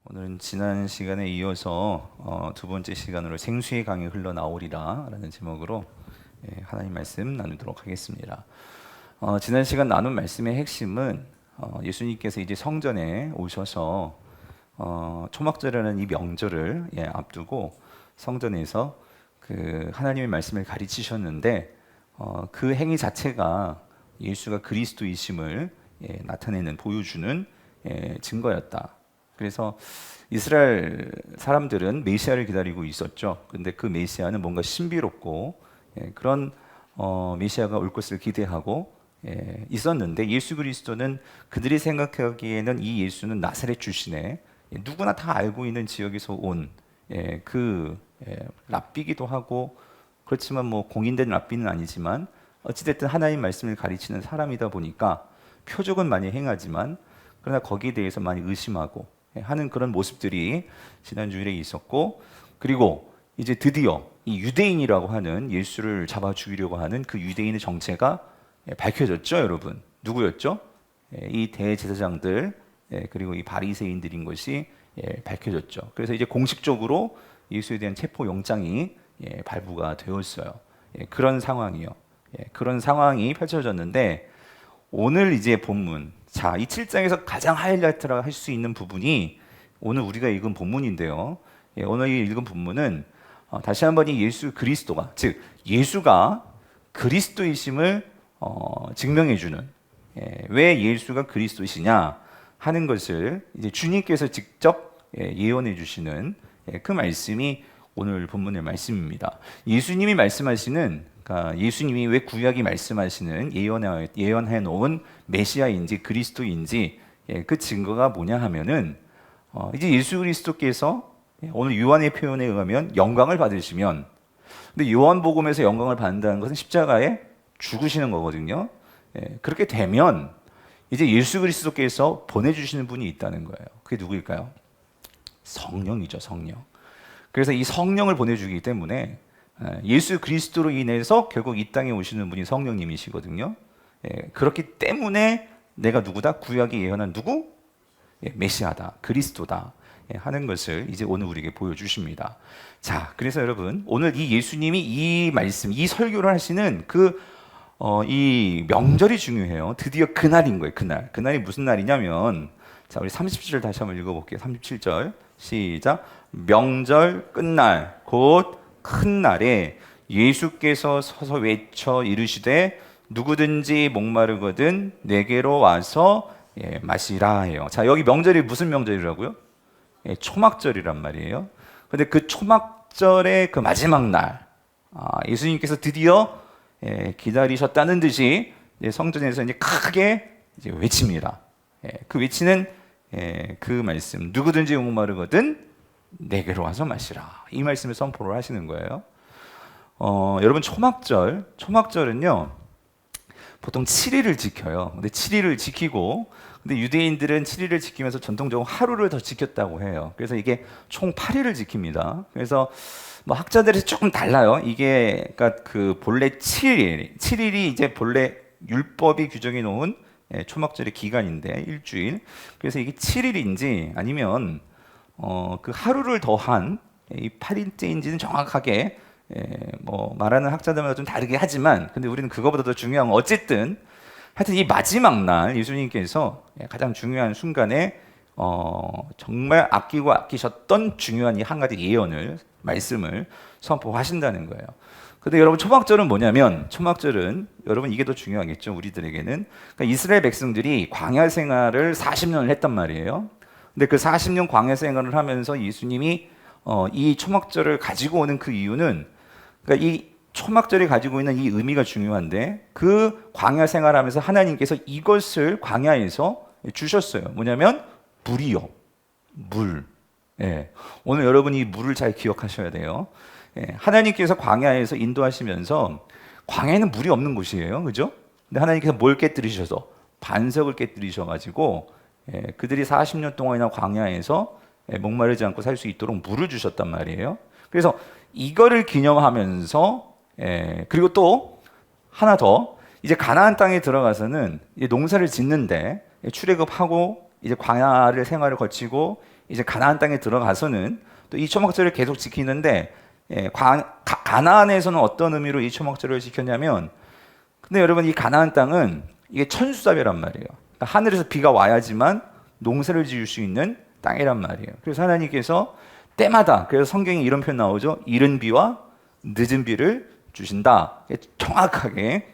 오늘은 지난 시간에 이어서 두 번째 시간으로 생수의 강이 흘러나오리라 라는 제목으로 하나님 말씀 나누도록 하겠습니다. 지난 시간 나눈 말씀의 핵심은 예수님께서 이제 성전에 오셔서 초막절이라는 이 명절을 앞두고 성전에서 그 하나님의 말씀을 가르치셨는데 그 행위 자체가 예수가 그리스도이심을 나타내는 보여주는 증거였다. 그래서 이스라엘 사람들은 메시아를 기다리고 있었죠. 근데 그 메시아는 뭔가 신비롭고 그런 메시아가 올 것을 기대하고 있었는데 예수 그리스도는 그들이 생각하기에는 이 예수는 나사렛 출신의 누구나 다 알고 있는 지역에서 온 그 랍비기도 하고 그렇지만 뭐 공인된 랍비는 아니지만 어찌됐든 하나님 말씀을 가르치는 사람이다 보니까 표적은 많이 행하지만 그러나 거기에 대해서 많이 의심하고 하는 그런 모습들이 지난 주일에 있었고, 그리고 이제 드디어 이 유대인이라고 하는 예수를 잡아 죽이려고 하는 그 유대인의 정체가 밝혀졌죠, 여러분. 누구였죠? 이 대제사장들 그리고 이 바리새인들인 것이 밝혀졌죠. 그래서 이제 공식적으로 예수에 대한 체포 영장이 발부가 되었어요. 그런 상황이요. 그런 상황이 펼쳐졌는데 오늘 이제 본문, 자, 이 7장에서 가장 하이라이트라 할 수 있는 부분이 오늘 우리가 읽은 본문인데요. 오늘 읽은 본문은 다시 한번 이 예수 그리스도가, 즉 예수가 그리스도이심을 증명해주는, 왜 예수가 그리스도이시냐 하는 것을 이제 주님께서 직접 예언해 주시는 그 말씀이 오늘 본문의 말씀입니다. 예수님이 말씀하시는, 그러니까 예수님이 왜 구약이 말씀하시는 예언해 놓은 메시아인지 그리스도인지 그 증거가 뭐냐 하면은 이제 예수 그리스도께서 오늘 요한의 표현에 의하면 영광을 받으시면, 근데 요한복음에서 영광을 받는다는 것은 십자가에 죽으시는 거거든요. 그렇게 되면 이제 예수 그리스도께서 보내주시는 분이 있다는 거예요. 그게 누구일까요? 성령이죠, 성령. 그래서 이 성령을 보내주기 때문에 예수 그리스도로 인해서 결국 이 땅에 오시는 분이 성령님이시거든요. 그렇기 때문에 내가 누구다? 구약이 예언한 누구? 메시아다, 그리스도다 하는 것을 이제 오늘 우리에게 보여주십니다. 자, 그래서 여러분 오늘 이 예수님이 이 말씀, 이 설교를 하시는 이 명절이 중요해요. 드디어 그날인 거예요. 그날이 무슨 날이냐면, 자, 우리 37절 다시 한번 읽어볼게요. 37절 시작. 명절 끝날 곧 큰 날에 예수께서 서서 외쳐 이르시되 누구든지 목마르거든 내게로 와서 마시라 해요. 자, 여기 명절이 무슨 명절이라고요? 초막절이란 말이에요. 근데 그 초막절의 그 마지막 날, 예수님께서 드디어 기다리셨다는 듯이 성전에서 이제 크게 이제 외칩니다. 그 외치는 그 말씀, 누구든지 목마르거든 내게로 와서 마시라. 이 말씀을 선포를 하시는 거예요. 여러분 초막절은요 보통 7일을 지켜요. 근데 7일을 지키고, 근데 유대인들은 7일을 지키면서 전통적으로 하루를 더 지켰다고 해요. 그래서 이게 총 8일을 지킵니다. 그래서 뭐 학자들이 조금 달라요. 이게 그러니까 그 본래 7일이 이제 본래 율법이 규정해 놓은 초막절의 기간인데 일주일. 그래서 이게 7일인지 아니면 그 하루를 더한 이 8일째인지는 정확하게 뭐 말하는 학자들마다 좀 다르게 하지만, 근데 우리는 그거보다 더 중요한 건 어쨌든 하여튼 이 마지막 날 예수님께서 가장 중요한 순간에 정말 아끼고 아끼셨던 중요한 이 한 가지 말씀을 선포하신다는 거예요. 근데 여러분 초막절은 뭐냐면, 초막절은 여러분 이게 더 중요하겠죠, 우리들에게는. 그러니까 이스라엘 백성들이 광야 생활을 40년을 했단 말이에요. 근데 그 40년 광야 생활을 하면서 예수님이 이 초막절을 가지고 오는 그 이유는, 그러니까 이 초막절이 가지고 있는 이 의미가 중요한데, 그 광야 생활하면서 하나님께서 이것을 광야에서 주셨어요. 뭐냐면 물이요, 물. 오늘 여러분이 이 물을 잘 기억하셔야 돼요. 하나님께서 광야에서 인도하시면서, 광야에는 물이 없는 곳이에요, 그죠? 근데 하나님께서 뭘 깨뜨리셔서, 반석을 깨뜨리셔가지고 그들이 40년 동안이나 광야에서 목마르지 않고 살 수 있도록 물을 주셨단 말이에요. 그래서 이거를 기념하면서, 그리고 또 하나 더, 이제 가나안 땅에 들어가서는 이제 농사를 짓는데 출애굽하고 이제 광야를 생활을 거치고 이제 가나안 땅에 들어가서는 또 이 초막절을 계속 지키는데, 가나안에서는 어떤 의미로 이 초막절을 지켰냐면, 근데 여러분 이 가나안 땅은 이게 천수잡이란 말이에요. 그러니까 하늘에서 비가 와야지만 농사를 지을 수 있는 땅이란 말이에요. 그래서 하나님께서 때마다, 그래서 성경에 이런 표현 나오죠. 이른 비와 늦은 비를 주신다. 정확하게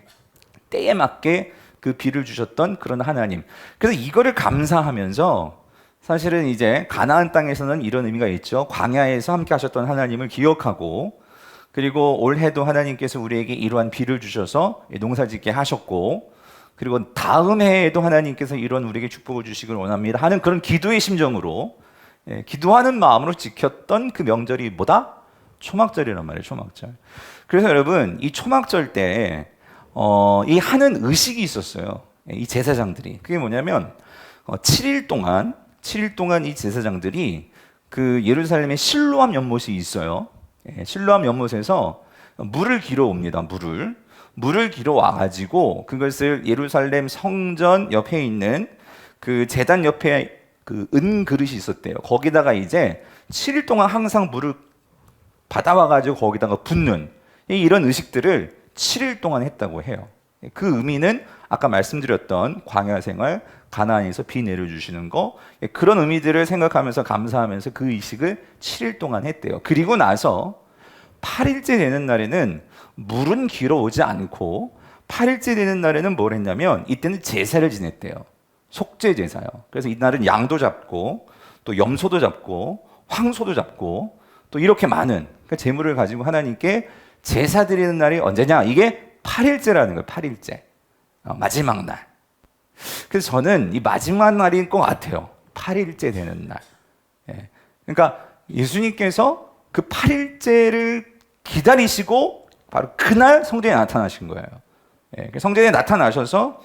때에 맞게 그 비를 주셨던 그런 하나님. 그래서 이거를 감사하면서 사실은 이제 가나안 땅에서는 이런 의미가 있죠. 광야에서 함께 하셨던 하나님을 기억하고, 그리고 올해도 하나님께서 우리에게 이러한 비를 주셔서 농사짓게 하셨고, 그리고 다음 해에도 하나님께서 이런 우리에게 축복을 주시길 원합니다 하는 그런 기도의 심정으로, 기도하는 마음으로 지켰던 그 명절이 뭐다? 초막절이란 말이에요. 초막절. 그래서 여러분 이 초막절 때 이 하는 의식이 있었어요. 이 제사장들이. 그게 뭐냐면 7일 동안 이 제사장들이 그 예루살렘에 실로암 연못이 있어요. 실로암 연못에서 물을 길어 옵니다. 물을 길어 와가지고 그것을 예루살렘 성전 옆에 있는 그 제단 옆에 그 은 그릇이 있었대요. 거기다가 이제 7일 동안 항상 물을 받아와가지고 거기다가 붓는 이런 의식들을 7일 동안 했다고 해요. 그 의미는 아까 말씀드렸던 광야 생활, 가나안에서 비 내려주시는 거, 그런 의미들을 생각하면서 감사하면서 그 의식을 7일 동안 했대요. 그리고 나서 8일째 되는 날에는 물은 길어오지 않고 8일째 되는 날에는 뭘 했냐면 이때는 제사를 지냈대요. 속죄 제사요. 그래서 이날은 양도 잡고 또 염소도 잡고 황소도 잡고 또 이렇게 많은 제물을 가지고 하나님께 제사 드리는 날이 언제냐? 이게 8일째라는 거예요. 8일째. 마지막 날. 그래서 저는 이 마지막 날인 것 같아요. 8일째 되는 날. 그러니까 예수님께서 그 8일째를 기다리시고 바로 그날 성전에 나타나신 거예요. 성전에 나타나셔서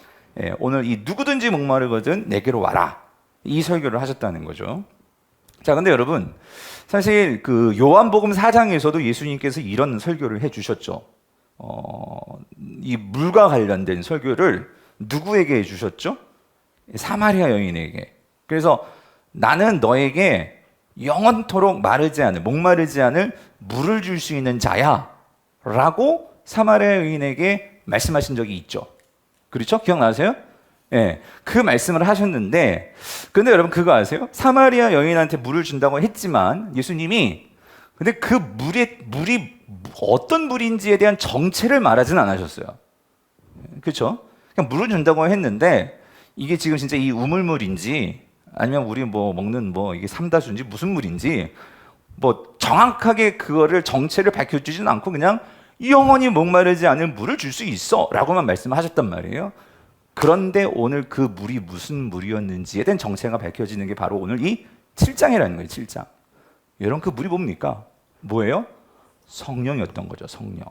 오늘 이 누구든지 목마르거든 내게로 와라. 이 설교를 하셨다는 거죠. 자, 근데 여러분 사실 그 요한복음 4장에서도 예수님께서 이런 설교를 해주셨죠. 이 물과 관련된 설교를 누구에게 해주셨죠? 사마리아 여인에게. 그래서 나는 너에게 영원토록 목마르지 않을 물을 줄 수 있는 자야 라고 사마리아 여인에게 말씀하신 적이 있죠. 그렇죠? 기억나세요? 그 말씀을 하셨는데, 근데 여러분 그거 아세요? 사마리아 여인한테 물을 준다고 했지만 예수님이 근데 그 물이 어떤 물인지에 대한 정체를 말하진 않으셨어요. 그렇죠? 그냥 물을 준다고 했는데 이게 지금 진짜 이 우물물인지 아니면 우리 뭐 먹는 이게 삼다수인지 무슨 물인지 정확하게 그거를 정체를 밝혀주지는 않고 그냥 영원히 목마르지 않을 물을 줄 수 있어 라고만 말씀하셨단 말이에요. 그런데 오늘 그 물이 무슨 물이었는지에 대한 정체가 밝혀지는 게 바로 오늘 이 7장이라는 거예요. 7장. 여러분 그 물이 뭡니까? 뭐예요? 성령이었던 거죠. 성령.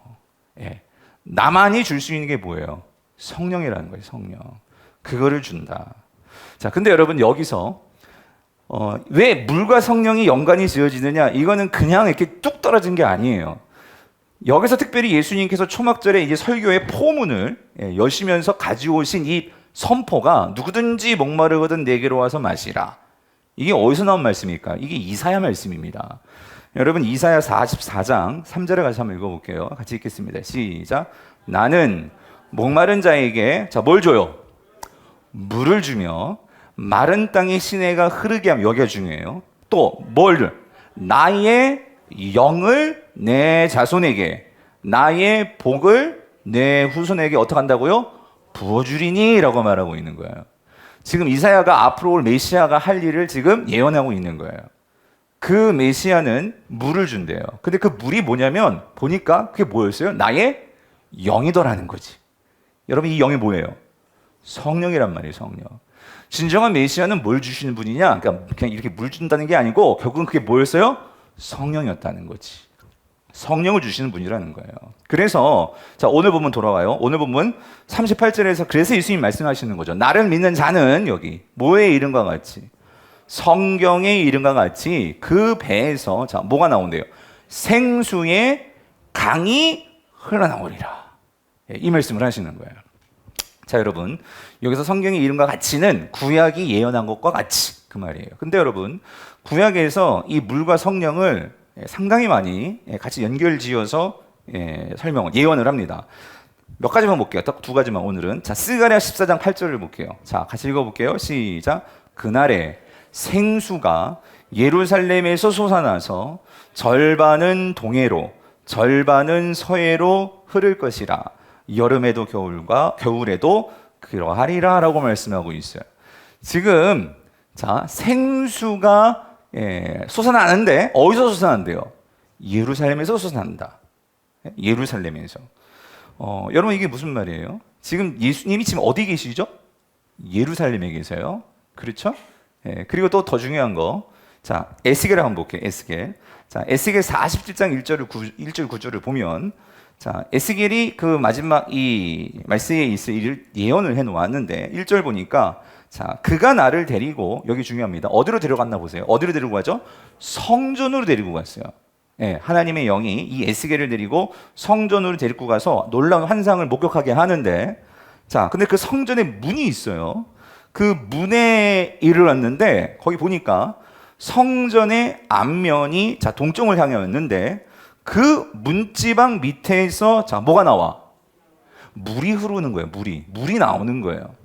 나만이 줄 수 있는 게 뭐예요? 성령이라는 거예요. 성령. 그거를 준다. 자, 근데 여러분 여기서 왜 물과 성령이 연관이 지어지느냐? 이거는 그냥 이렇게 뚝 떨어진 게 아니에요. 여기서 특별히 예수님께서 초막절에 이제 설교의 포문을 여시면서 가져오신 이 선포가 누구든지 목마르거든 내게로 와서 마시라. 이게 어디서 나온 말씀입니까? 이게 이사야 말씀입니다. 여러분 이사야 44장 3절을 같이 한번 읽어볼게요. 같이 읽겠습니다. 시작. 나는 목마른 자에게 뭘 줘요? 물을 주며 마른 땅의 시내가 흐르게 하며, 여기가 중요해요. 또 나의 영을 내 자손에게, 나의 복을 내 후손에게 어떻게 한다고요? 부어주리니 라고 말하고 있는 거예요. 지금 이사야가 앞으로 올 메시아가 할 일을 지금 예언하고 있는 거예요. 그 메시아는 물을 준대요. 근데 그 물이 뭐냐면 보니까 그게 뭐였어요? 나의 영이더라는 거지. 여러분 이 영이 뭐예요? 성령이란 말이에요. 성령. 진정한 메시아는 뭘 주시는 분이냐? 그러니까 그냥 이렇게 물 준다는 게 아니고 결국은 그게 뭐였어요? 성령이었다는 거지. 성령을 주시는 분이라는 거예요. 그래서 자 오늘 본문 돌아와요. 오늘 본문 38절에서 그래서 예수님이 말씀하시는 거죠. 나를 믿는 자는 여기 뭐의 이름과 같이, 성경의 이름과 같이 그 배에서 자 뭐가 나온대요? 생수의 강이 흘러나오리라. 이 말씀을 하시는 거예요. 자 여러분 여기서 성경의 이름과 같이는 구약이 예언한 것과 같이 그 말이에요. 근데 여러분 구약에서 이 물과 성령을 상당히 많이 같이 연결지어서 예언을 합니다. 몇 가지만 볼게요. 딱 두 가지만 오늘은. 자, 스가랴 14장 8절을 볼게요. 자, 같이 읽어볼게요. 시작. 그날에 생수가 예루살렘에서 솟아나서 절반은 동해로 절반은 서해로 흐를 것이라. 여름에도 겨울에도 그러하리라 라고 말씀하고 있어요. 지금 자, 생수가 솟아나는데 어디서 솟아난대요? 예루살렘에서 솟아난다. 예루살렘에서. 여러분 이게 무슨 말이에요? 지금 예수님이 지금 어디 계시죠? 예루살렘에 계세요. 그렇죠? 그리고 또 더 중요한 거. 자, 에스겔을 한번 볼게요. 에스겔. 자, 에스겔 47장 1절 9절을 보면 자, 에스겔이 그 마지막 이 말세에 있을 일을 예언을 해 놓았는데 1절 보니까 자, 그가 나를 데리고 여기 중요합니다. 어디로 데려갔나 보세요. 어디로 데리고 가죠? 성전으로 데리고 갔어요. 하나님의 영이 이 에스겔을 데리고 성전으로 데리고 가서 놀라운 환상을 목격하게 하는데 자, 근데 그 성전에 문이 있어요. 그 문에 이르렀는데 거기 보니까 성전의 앞면이 자, 동쪽을 향하였는데 그 문지방 밑에서 자, 뭐가 나와? 물이 흐르는 거예요. 물이 나오는 거예요.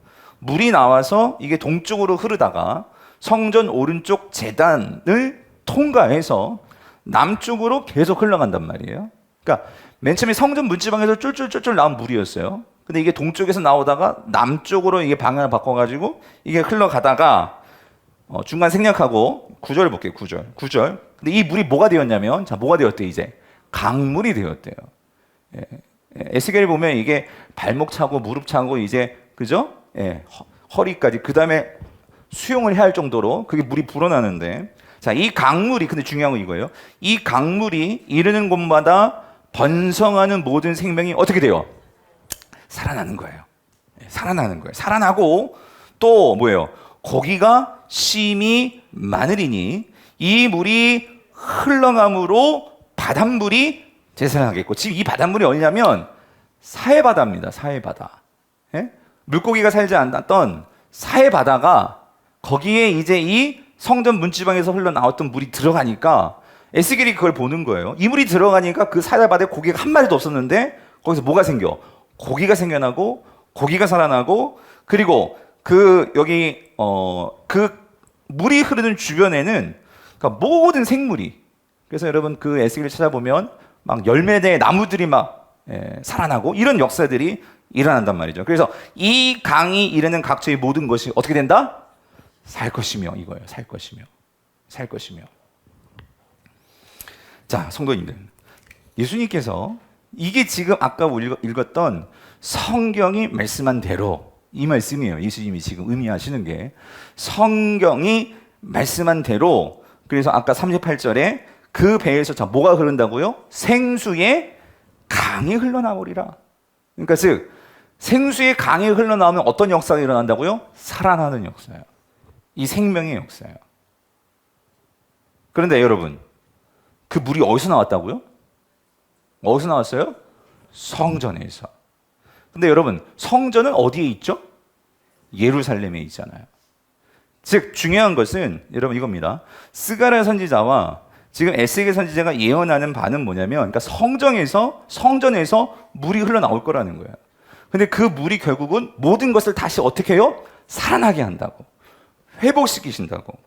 물이 나와서 이게 동쪽으로 흐르다가 성전 오른쪽 제단을 통과해서 남쪽으로 계속 흘러간단 말이에요. 그러니까 맨 처음에 성전 문지방에서 쫄쫄쫄쫄 나온 물이었어요. 근데 이게 동쪽에서 나오다가 남쪽으로 이게 방향을 바꿔가지고 이게 흘러가다가 중간 생략하고 9절 볼게요. 9절. 근데 이 물이 뭐가 되었냐면 자, 뭐가 되었대 이제? 강물이 되었대요. 에스겔을 보면 이게 발목 차고 무릎 차고 이제 그죠? 허리까지 그 다음에 수용을 해야 할 정도로 그게 물이 불어나는데 자, 이 강물이 근데 중요한 건 이거예요. 이 강물이 이르는 곳마다 번성하는 모든 생명이 어떻게 돼요? 살아나는 거예요. 살아나는 거예요. 살아나고 또 뭐예요? 고기가 심히 많으리니 이 물이 흘러감으로 바닷물이 되살아나겠고 지금 이 바닷물이 어디냐면 사해바다입니다. 사해바다. 물고기가 살지 않았던 사해바다가 거기에 이제 이 성전 문지방에서 흘러나왔던 물이 들어가니까 에스겔이 그걸 보는 거예요. 이 물이 들어가니까 그 사해바다에 고기가 한 마리도 없었는데 거기서 뭐가 생겨? 고기가 생겨나고 고기가 살아나고 그리고 그 여기 그 물이 흐르는 주변에는 그러니까 모든 생물이 그래서 여러분 그 에스겔을 찾아보면 막 열매대 나무들이 막 살아나고 이런 역사들이 일어난단 말이죠. 그래서 이 강이 이르는 각처의 모든 것이 어떻게 된다? 살 것이며 이거예요. 살 것이며. 자, 성도님들. 예수님께서 이게 지금 아까 읽었던 성경이 말씀한 대로 이 말씀이에요. 예수님이 지금 의미하시는 게 성경이 말씀한 대로 그래서 아까 38절에 그 배에서 자 뭐가 흐른다고요? 생수의 강이 흘러나오리라. 그러니까 즉 생수의 강이 흘러나오면 어떤 역사가 일어난다고요? 살아나는 역사예요. 이 생명의 역사예요. 그런데 여러분 그 물이 어디서 나왔다고요? 어디서 나왔어요? 성전에서. 근데 여러분 성전은 어디에 있죠? 예루살렘에 있잖아요. 즉 중요한 것은 여러분 이겁니다. 스가랴 선지자와 지금 에스겔 선지자가 예언하는 바는 뭐냐면 그러니까 성전에서 물이 흘러나올 거라는 거예요. 근데 그 물이 결국은 모든 것을 다시 어떻게 해요? 살아나게 한다고. 회복시키신다고.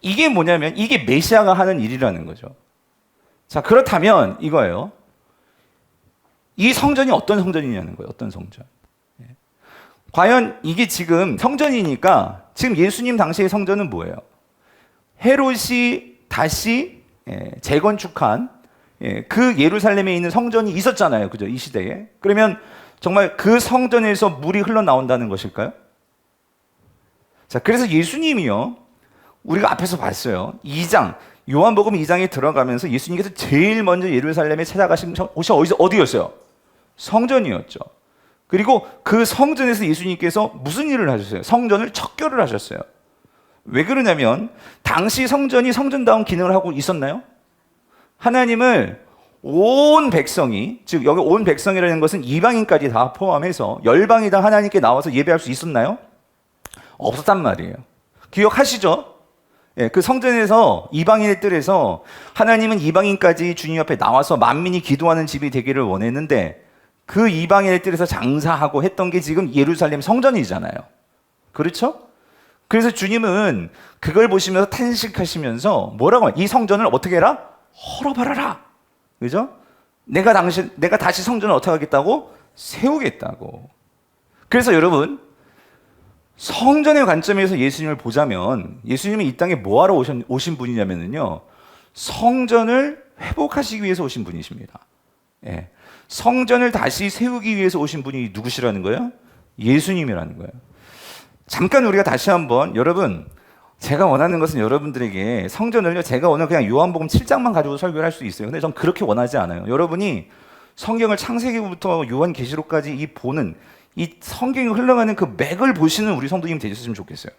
이게 뭐냐면 이게 메시아가 하는 일이라는 거죠. 자, 그렇다면 이거예요. 이 성전이 어떤 성전이냐는 거예요. 어떤 성전. 과연 이게 지금 성전이니까 지금 예수님 당시의 성전은 뭐예요? 헤롯이 다시 재건축한 그 예루살렘에 있는 성전이 있었잖아요. 그죠? 이 시대에. 그러면 정말 그 성전에서 물이 흘러나온다는 것일까요? 자, 그래서 예수님이요. 우리가 앞에서 봤어요. 2장, 요한복음 2장에 들어가면서 예수님께서 제일 먼저 예루살렘에 찾아가신 곳이 어디였어요? 성전이었죠. 그리고 그 성전에서 예수님께서 무슨 일을 하셨어요? 성전을 척결을 하셨어요. 왜 그러냐면 당시 성전이 성전다운 기능을 하고 있었나요? 하나님을 온 백성이, 즉 여기 온 백성이라는 것은 이방인까지 다 포함해서 열방이 다 하나님께 나와서 예배할 수 있었나요? 없었단 말이에요. 기억하시죠? 예, 그 성전에서 이방인의 뜰에서 하나님은 이방인까지 주님 앞에 나와서 만민이 기도하는 집이 되기를 원했는데 그 이방인의 뜰에서 장사하고 했던 게 지금 예루살렘 성전이잖아요. 그렇죠? 그래서 주님은 그걸 보시면서 탄식하시면서 뭐라고 해요? 이 성전을 어떻게 해라? 헐어버려라. 그죠? 내가 다시 성전을 어떻게 하겠다고? 세우겠다고. 그래서 여러분, 성전의 관점에서 예수님을 보자면 예수님이 이 땅에 뭐하러 오신 분이냐면요, 성전을 회복하시기 위해서 오신 분이십니다. 예. 성전을 다시 세우기 위해서 오신 분이 누구시라는 거예요? 예수님이라는 거예요. 잠깐 우리가 다시 한번, 여러분, 제가 원하는 것은 여러분들에게 성전을요, 제가 오늘 그냥 요한복음 7장만 가지고 설교를 할 수 있어요. 근데 전 그렇게 원하지 않아요. 여러분이 성경을 창세기부터 요한계시록까지 이 성경이 흘러가는 그 맥을 보시는 우리 성도님 되셨으면 좋겠어요.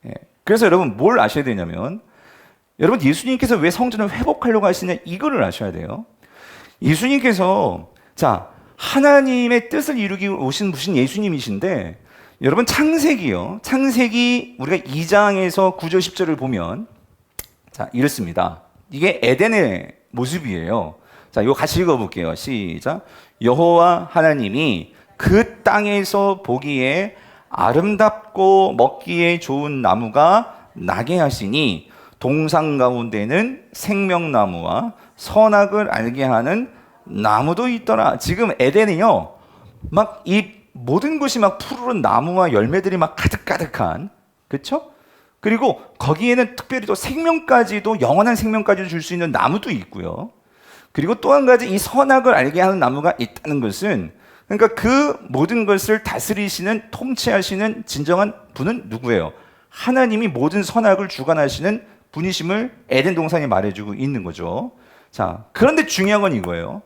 예. 그래서 여러분 뭘 아셔야 되냐면, 여러분 예수님께서 왜 성전을 회복하려고 하시냐, 이거를 아셔야 돼요. 예수님께서 하나님의 뜻을 이루기 오신 분이 예수님이신데, 여러분 창세기 우리가 2장에서 9절 10절을 보면 이렇습니다. 이게 에덴의 모습이에요. 이거 같이 읽어볼게요. 시작. 여호와 하나님이 그 땅에서 보기에 아름답고 먹기에 좋은 나무가 나게 하시니 동산 가운데는 생명나무와 선악을 알게 하는 나무도 있더라. 지금 에덴이요, 막 이 모든 것이 막 푸르른 나무와 열매들이 막 가득가득한, 그렇죠? 그리고 거기에는 특별히 또 생명까지도, 영원한 생명까지도 줄 수 있는 나무도 있고요. 그리고 또 한 가지, 이 선악을 알게 하는 나무가 있다는 것은, 그러니까 그 모든 것을 다스리시는, 통치하시는 진정한 분은 누구예요? 하나님이 모든 선악을 주관하시는 분이심을 에덴 동산이 말해주고 있는 거죠. 그런데 중요한 건 이거예요.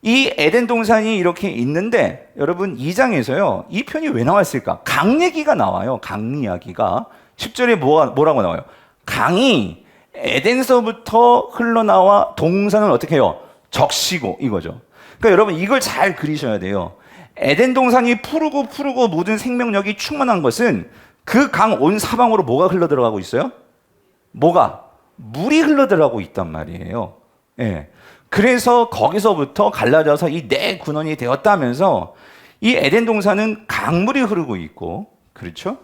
이 에덴 동산이 이렇게 있는데, 여러분 2장에서요, 이 편이 왜 나왔을까? 강 얘기가 나와요. 강 이야기가 10절에 뭐라고 나와요? 강이 에덴서부터 흘러나와 동산을 어떻게 해요? 적시고, 이거죠. 그러니까 여러분 이걸 잘 그리셔야 돼요. 에덴 동산이 푸르고 모든 생명력이 충만한 것은 그 강 온 사방으로 뭐가 흘러들어가고 있어요? 물이 흘러들어가고 있단 말이에요. 예. 그래서 거기서부터 갈라져서 이 네 군원이 되었다면서 이 에덴 동산은 강물이 흐르고 있고, 그렇죠?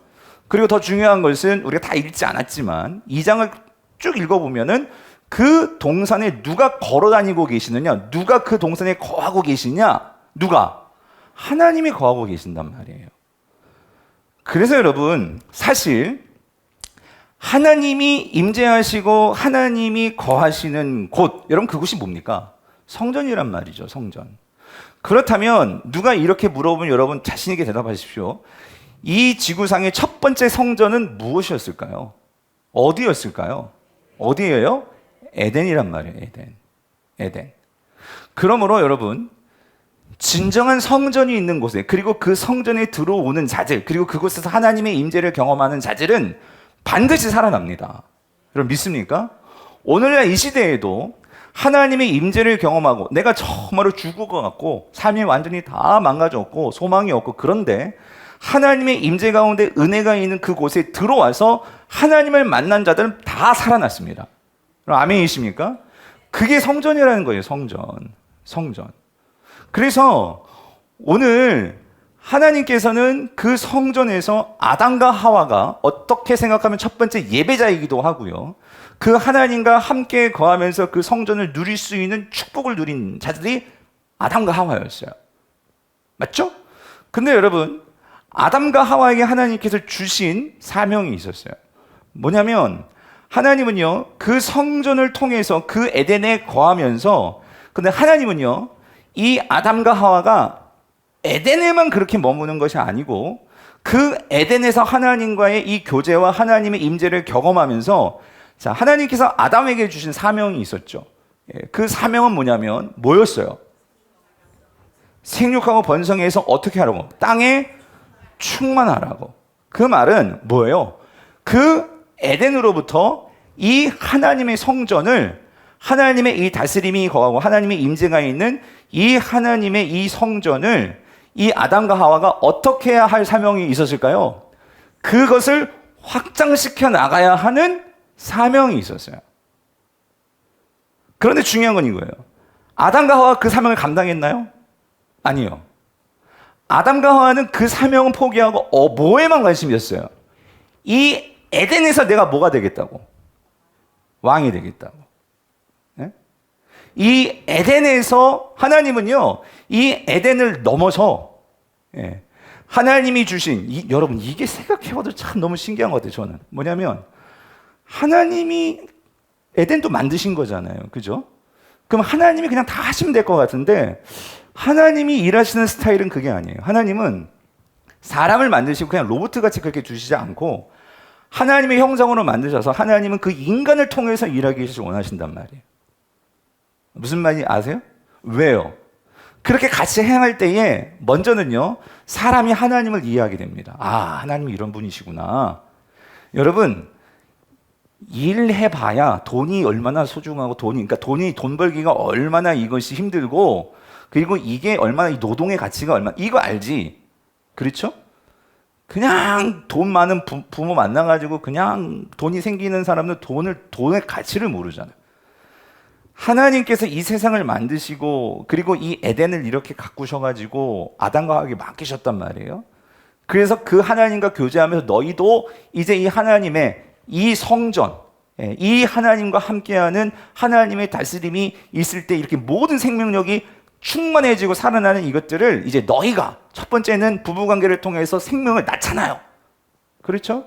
그리고 더 중요한 것은 우리가 다 읽지 않았지만 2장을 쭉 읽어보면은 그 동산에 누가 걸어다니고 계시느냐, 누가 그 동산에 거하고 계시냐, 누가? 하나님이 거하고 계신단 말이에요. 그래서 여러분, 사실 하나님이 임재하시고 하나님이 거하시는 곳, 여러분 그곳이 뭡니까? 성전이란 말이죠. 성전. 그렇다면 누가 이렇게 물어보면 여러분 자신 있게 대답하십시오. 이 지구상의 첫 번째 성전은 무엇이었을까요? 어디였을까요? 어디예요? 에덴이란 말이에요. 에덴. 그러므로 여러분, 진정한 성전이 있는 곳에, 그리고 그 성전에 들어오는 자들, 그리고 그곳에서 하나님의 임재를 경험하는 자들은 반드시 살아납니다. 여러분 믿습니까? 오늘날 이 시대에도 하나님의 임재를 경험하고, 내가 정말로 죽을 것 같고 삶이 완전히 다 망가졌고 소망이 없고, 그런데 하나님의 임재 가운데 은혜가 있는 그곳에 들어와서 하나님을 만난 자들은 다 살아났습니다. 아멘이십니까? 그게 성전이라는 거예요. 성전. 그래서 오늘 하나님께서는 그 성전에서 아담과 하와가 어떻게 생각하면 첫 번째 예배자이기도 하고요, 그 하나님과 함께 거하면서 그 성전을 누릴 수 있는 축복을 누린 자들이 아담과 하와였어요. 맞죠? 근데 여러분, 아담과 하와에게 하나님께서 주신 사명이 있었어요. 뭐냐면 하나님은요, 그 성전을 통해서 그 에덴에 거하면서, 근데 하나님은요, 이 아담과 하와가 에덴에만 그렇게 머무는 것이 아니고 그 에덴에서 하나님과의 이 교제와 하나님의 임재를 경험하면서, 하나님께서 아담에게 주신 사명이 있었죠. 그 사명은 뭐였어요? 생육하고 번성해서 어떻게 하라고? 땅에 충만하라고. 그 말은 뭐예요? 그 에덴으로부터 이 하나님의 성전을, 하나님의 이 다스림이 거하고 하나님의 임재가 있는 이 하나님의 이 성전을 이 아담과 하와가 어떻게 해야 할 사명이 있었을까요? 그것을 확장시켜 나가야 하는 사명이 있었어요. 그런데 중요한 건 이거예요. 아담과 하와가 그 사명을 감당했나요? 아니요. 아담과 하와는 그 사명은 포기하고 뭐에만 관심이 있었어요? 이 에덴에서 내가 뭐가 되겠다고? 왕이 되겠다고. 네? 이 에덴에서 하나님은요, 이 에덴을 넘어서 하나님이 주신 여러분, 이게 생각해봐도 참 너무 신기한 것 같아요. 저는 뭐냐면 하나님이 에덴도 만드신 거잖아요. 그죠? 그럼 하나님이 그냥 다 하시면 될 것 같은데 하나님이 일하시는 스타일은 그게 아니에요. 하나님은 사람을 만드시고 그냥 로봇같이 그렇게 두시지 않고 하나님의 형상으로 만드셔서 하나님은 그 인간을 통해서 일하기 원하신단 말이에요. 무슨 말인지 아세요? 왜요? 그렇게 같이 행할 때에 먼저는요, 사람이 하나님을 이해하게 됩니다. 아, 하나님이 이런 분이시구나. 여러분, 일해봐야 돈이 얼마나 소중하고 돈 벌기가 얼마나 이것이 힘들고 그리고 이게 얼마나 이 노동의 가치가 얼마나 이거 알지. 그렇죠? 그냥 돈 많은 부모 만나가지고 그냥 돈이 생기는 사람은 돈의 가치를 모르잖아요. 하나님께서 이 세상을 만드시고 그리고 이 에덴을 이렇게 가꾸셔가지고 아담과 하와에게 맡기셨단 말이에요. 그래서 그 하나님과 교제하면서 너희도 이제 이 하나님의 이 성전, 이 하나님과 함께하는 하나님의 다스림이 있을 때 이렇게 모든 생명력이 충만해지고 살아나는 이것들을 이제 너희가 첫 번째는 부부관계를 통해서 생명을 낳잖아요. 그렇죠?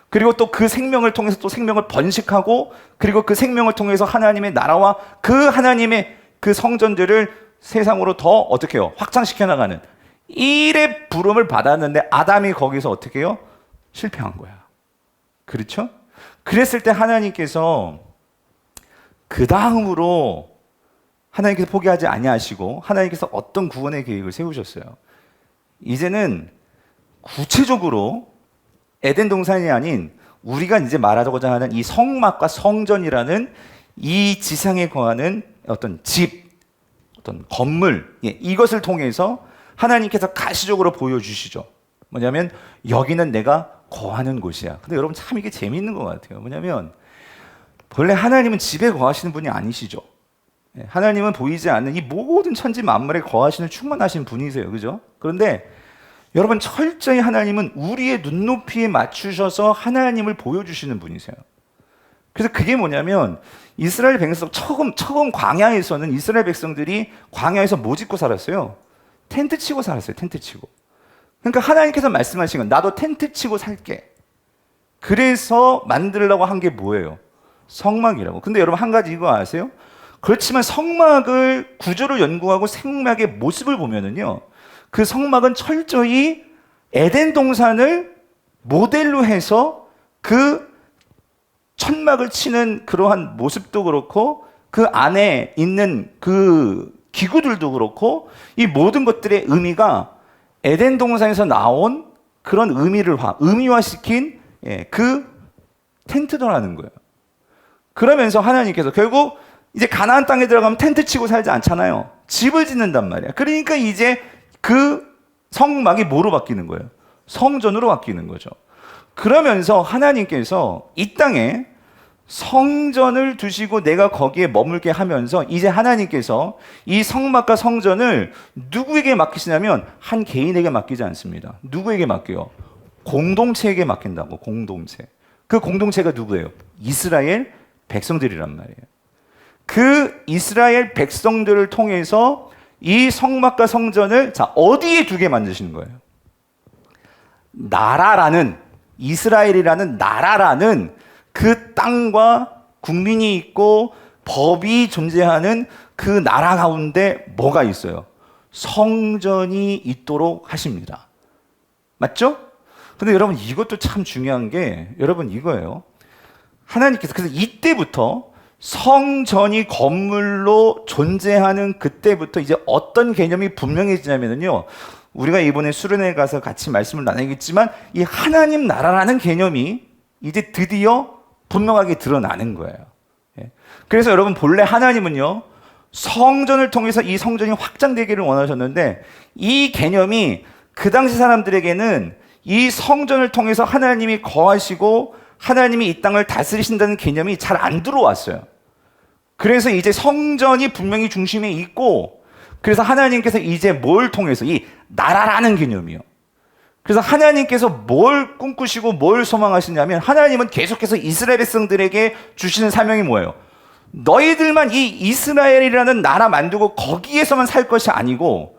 그리고 또 그 생명을 통해서 또 생명을 번식하고 그리고 그 생명을 통해서 하나님의 나라와 그 하나님의 그 성전들을 세상으로 더 어떻게 해요? 확장시켜 나가는 일의 부름을 받았는데 아담이 거기서 어떻게 해요? 실패한 거야. 그렇죠? 그랬을 때 하나님께서 그 다음으로 하나님께서 포기하지 아니하시고 하나님께서 어떤 구원의 계획을 세우셨어요. 이제는 구체적으로 에덴 동산이 아닌 우리가 이제 말하고자 하는 이 성막과 성전이라는 이 지상에 거하는 어떤 집, 어떤 건물, 이것을 통해서 하나님께서 가시적으로 보여주시죠. 뭐냐면 여기는 내가 거하는 곳이야. 근데 여러분 참 이게 재미있는 것 같아요. 뭐냐면 본래 하나님은 집에 거하시는 분이 아니시죠. 하나님은 보이지 않는 이 모든 천지 만물에 거하시는 충만하신 분이세요. 그죠? 그런데 여러분 철저히 하나님은 우리의 눈높이에 맞추셔서 하나님을 보여주시는 분이세요. 그래서 그게 뭐냐면 이스라엘 백성 처음 광야에서는 이스라엘 백성들이 광야에서 뭐 짓고 살았어요? 텐트 치고 살았어요. 텐트 치고. 그러니까 하나님께서 말씀하신 건 나도 텐트 치고 살게. 그래서 만들려고 한 게 뭐예요? 성막이라고. 근데 여러분 한 가지 이거 아세요? 그렇지만 성막을 구조를 연구하고 생막의 모습을 보면은요, 그 성막은 철저히 에덴 동산을 모델로 해서 그 천막을 치는 그러한 모습도 그렇고 그 안에 있는 그 기구들도 그렇고 이 모든 것들의 의미가 에덴 동산에서 나온 그런 의미화시킨 그 텐트더라는 거예요. 그러면서 하나님께서 결국 이제 가나안 땅에 들어가면 텐트 치고 살지 않잖아요. 집을 짓는단 말이야. 그러니까 이제 그 성막이 뭐로 바뀌는 거예요? 성전으로 바뀌는 거죠. 그러면서 하나님께서 이 땅에 성전을 두시고 내가 거기에 머물게 하면서 이제 하나님께서 이 성막과 성전을 누구에게 맡기시냐면 한 개인에게 맡기지 않습니다. 누구에게 맡겨요? 공동체에게 맡긴다고. 공동체. 그 공동체가 누구예요? 이스라엘 백성들이란 말이에요. 그 이스라엘 백성들을 통해서 이 성막과 성전을 어디에 두게 만드시는 거예요? 나라라는, 이스라엘이라는 나라라는 그 땅과 국민이 있고 법이 존재하는 그 나라 가운데 뭐가 있어요? 성전이 있도록 하십니다. 맞죠? 근데 여러분 이것도 참 중요한 게 여러분 이거예요. 하나님께서 그래서 이때부터 성전이 건물로 존재하는 그때부터 이제 어떤 개념이 분명해지냐면요, 우리가 이번에 수련회 가서 같이 말씀을 나누겠지만 이 하나님 나라라는 개념이 이제 드디어 분명하게 드러나는 거예요. 그래서 여러분 본래 하나님은요 성전을 통해서 이 성전이 확장되기를 원하셨는데 이 개념이 그 당시 사람들에게는 이 성전을 통해서 하나님이 거하시고 하나님이 이 땅을 다스리신다는 개념이 잘 안 들어왔어요. 그래서 이제 성전이 분명히 중심에 있고, 그래서 하나님께서 이제 뭘 통해서 이 나라라는 개념이요. 그래서 하나님께서 뭘 꿈꾸시고 뭘 소망하시냐면, 하나님은 계속해서 이스라엘 백성들에게 주시는 사명이 뭐예요? 너희들만 이 이스라엘이라는 나라 만들고 거기에서만 살 것이 아니고,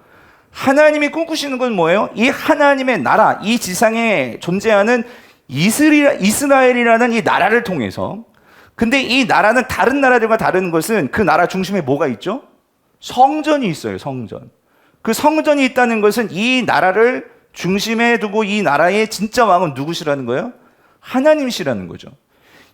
하나님이 꿈꾸시는 건 뭐예요? 이 하나님의 나라, 이 지상에 존재하는 이스라엘이라는 이 나라를 통해서. 근데 이 나라는 다른 나라들과 다른 것은 그 나라 중심에 뭐가 있죠? 성전이 있어요, 성전. 그 성전이 있다는 것은 이 나라를 중심에 두고 이 나라의 진짜 왕은 누구시라는 거예요? 하나님이시라는 거죠.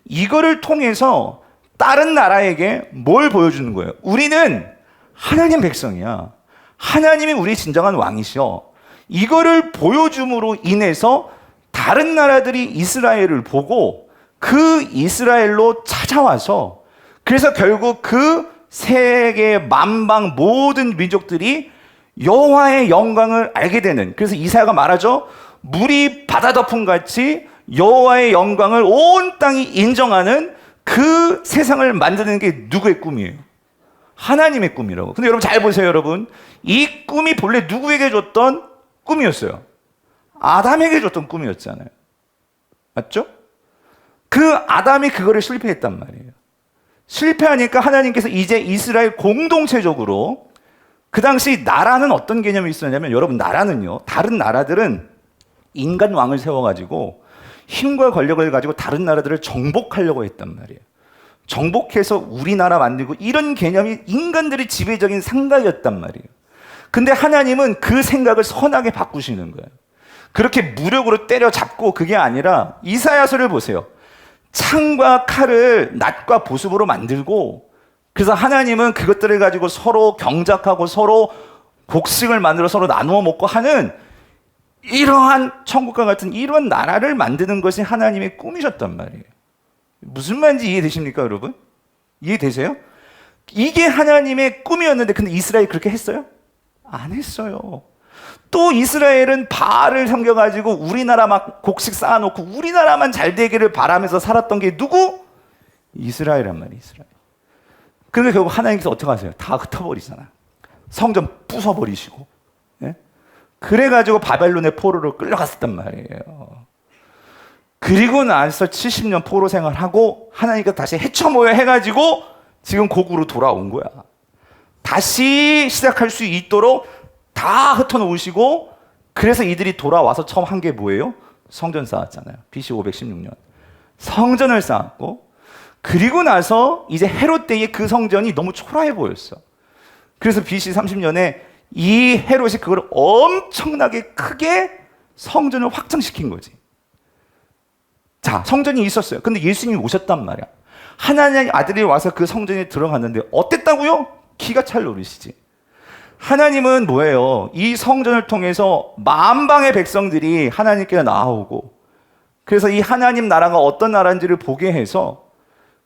이거를 통해서 다른 나라에게 뭘 보여주는 거예요? 우리는 하나님 백성이야. 하나님이 우리 진정한 왕이시여. 이거를 보여줌으로 인해서 다른 나라들이 이스라엘을 보고 그 이스라엘로 찾아와서, 그래서 결국 그 세계 만방 모든 민족들이 여호와의 영광을 알게 되는, 그래서 이사야가 말하죠. 물이 바다 덮음 같이 여호와의 영광을 온 땅이 인정하는 그 세상을 만드는 게 누구의 꿈이에요? 하나님의 꿈이라고. 근데 여러분 잘 보세요, 여러분. 이 꿈이 본래 누구에게 줬던 꿈이었어요? 아담에게 줬던 꿈이었잖아요. 맞죠? 그 아담이 그거를 실패했단 말이에요. 실패하니까 하나님께서 이제 이스라엘 공동체적으로, 그 당시 나라는 어떤 개념이 있었냐면, 여러분 나라는요, 다른 나라들은 인간 왕을 세워가지고 힘과 권력을 가지고 다른 나라들을 정복하려고 했단 말이에요. 정복해서 우리나라 만들고, 이런 개념이 인간들의 지배적인 생각이었단 말이에요. 근데 하나님은 그 생각을 선하게 바꾸시는 거예요. 그렇게 무력으로 때려잡고 그게 아니라, 이사야서를 보세요. 창과 칼을 낫과 보습으로 만들고, 그래서 하나님은 그것들을 가지고 서로 경작하고 서로 곡식을 만들어 서로 나누어 먹고 하는 이러한 천국과 같은 이런 나라를 만드는 것이 하나님의 꿈이셨단 말이에요. 무슨 말인지 이해되십니까, 여러분? 이해되세요? 이게 하나님의 꿈이었는데, 근데 이스라엘이 그렇게 했어요? 안 했어요. 또 이스라엘은 바알을 섬겨가지고 우리나라 막 곡식 쌓아놓고 우리나라만 잘 되기를 바라면서 살았던 게 누구? 이스라엘란 말이에요, 이스라엘. 그러니까 결국 하나님께서 어떻게 하세요? 다 흩어버리잖아. 성전 부숴버리시고. 예? 그래가지고 바벨론의 포로로 끌려갔었단 말이에요. 그리고 나서 70년 포로 생활하고 하나님께서 다시 해쳐모여 해가지고 지금 고국으로 돌아온 거야. 다시 시작할 수 있도록 다 흩어놓으시고, 그래서 이들이 돌아와서 처음 한 게 뭐예요? 성전 쌓았잖아요. BC 516년. 성전을 쌓았고, 그리고 나서 이제 헤롯 때에 그 성전이 너무 초라해 보였어. 그래서 BC 30년에 이 헤롯이 그걸 엄청나게 크게 성전을 확장시킨 거지. 자, 성전이 있었어요. 근데 예수님이 오셨단 말이야. 하나님의 아들이 와서 그 성전에 들어갔는데 어땠다고요? 기가 찰 노릇이지. 하나님은 뭐예요? 이 성전을 통해서 만방의 백성들이 하나님께 나아오고, 그래서 이 하나님 나라가 어떤 나라인지를 보게 해서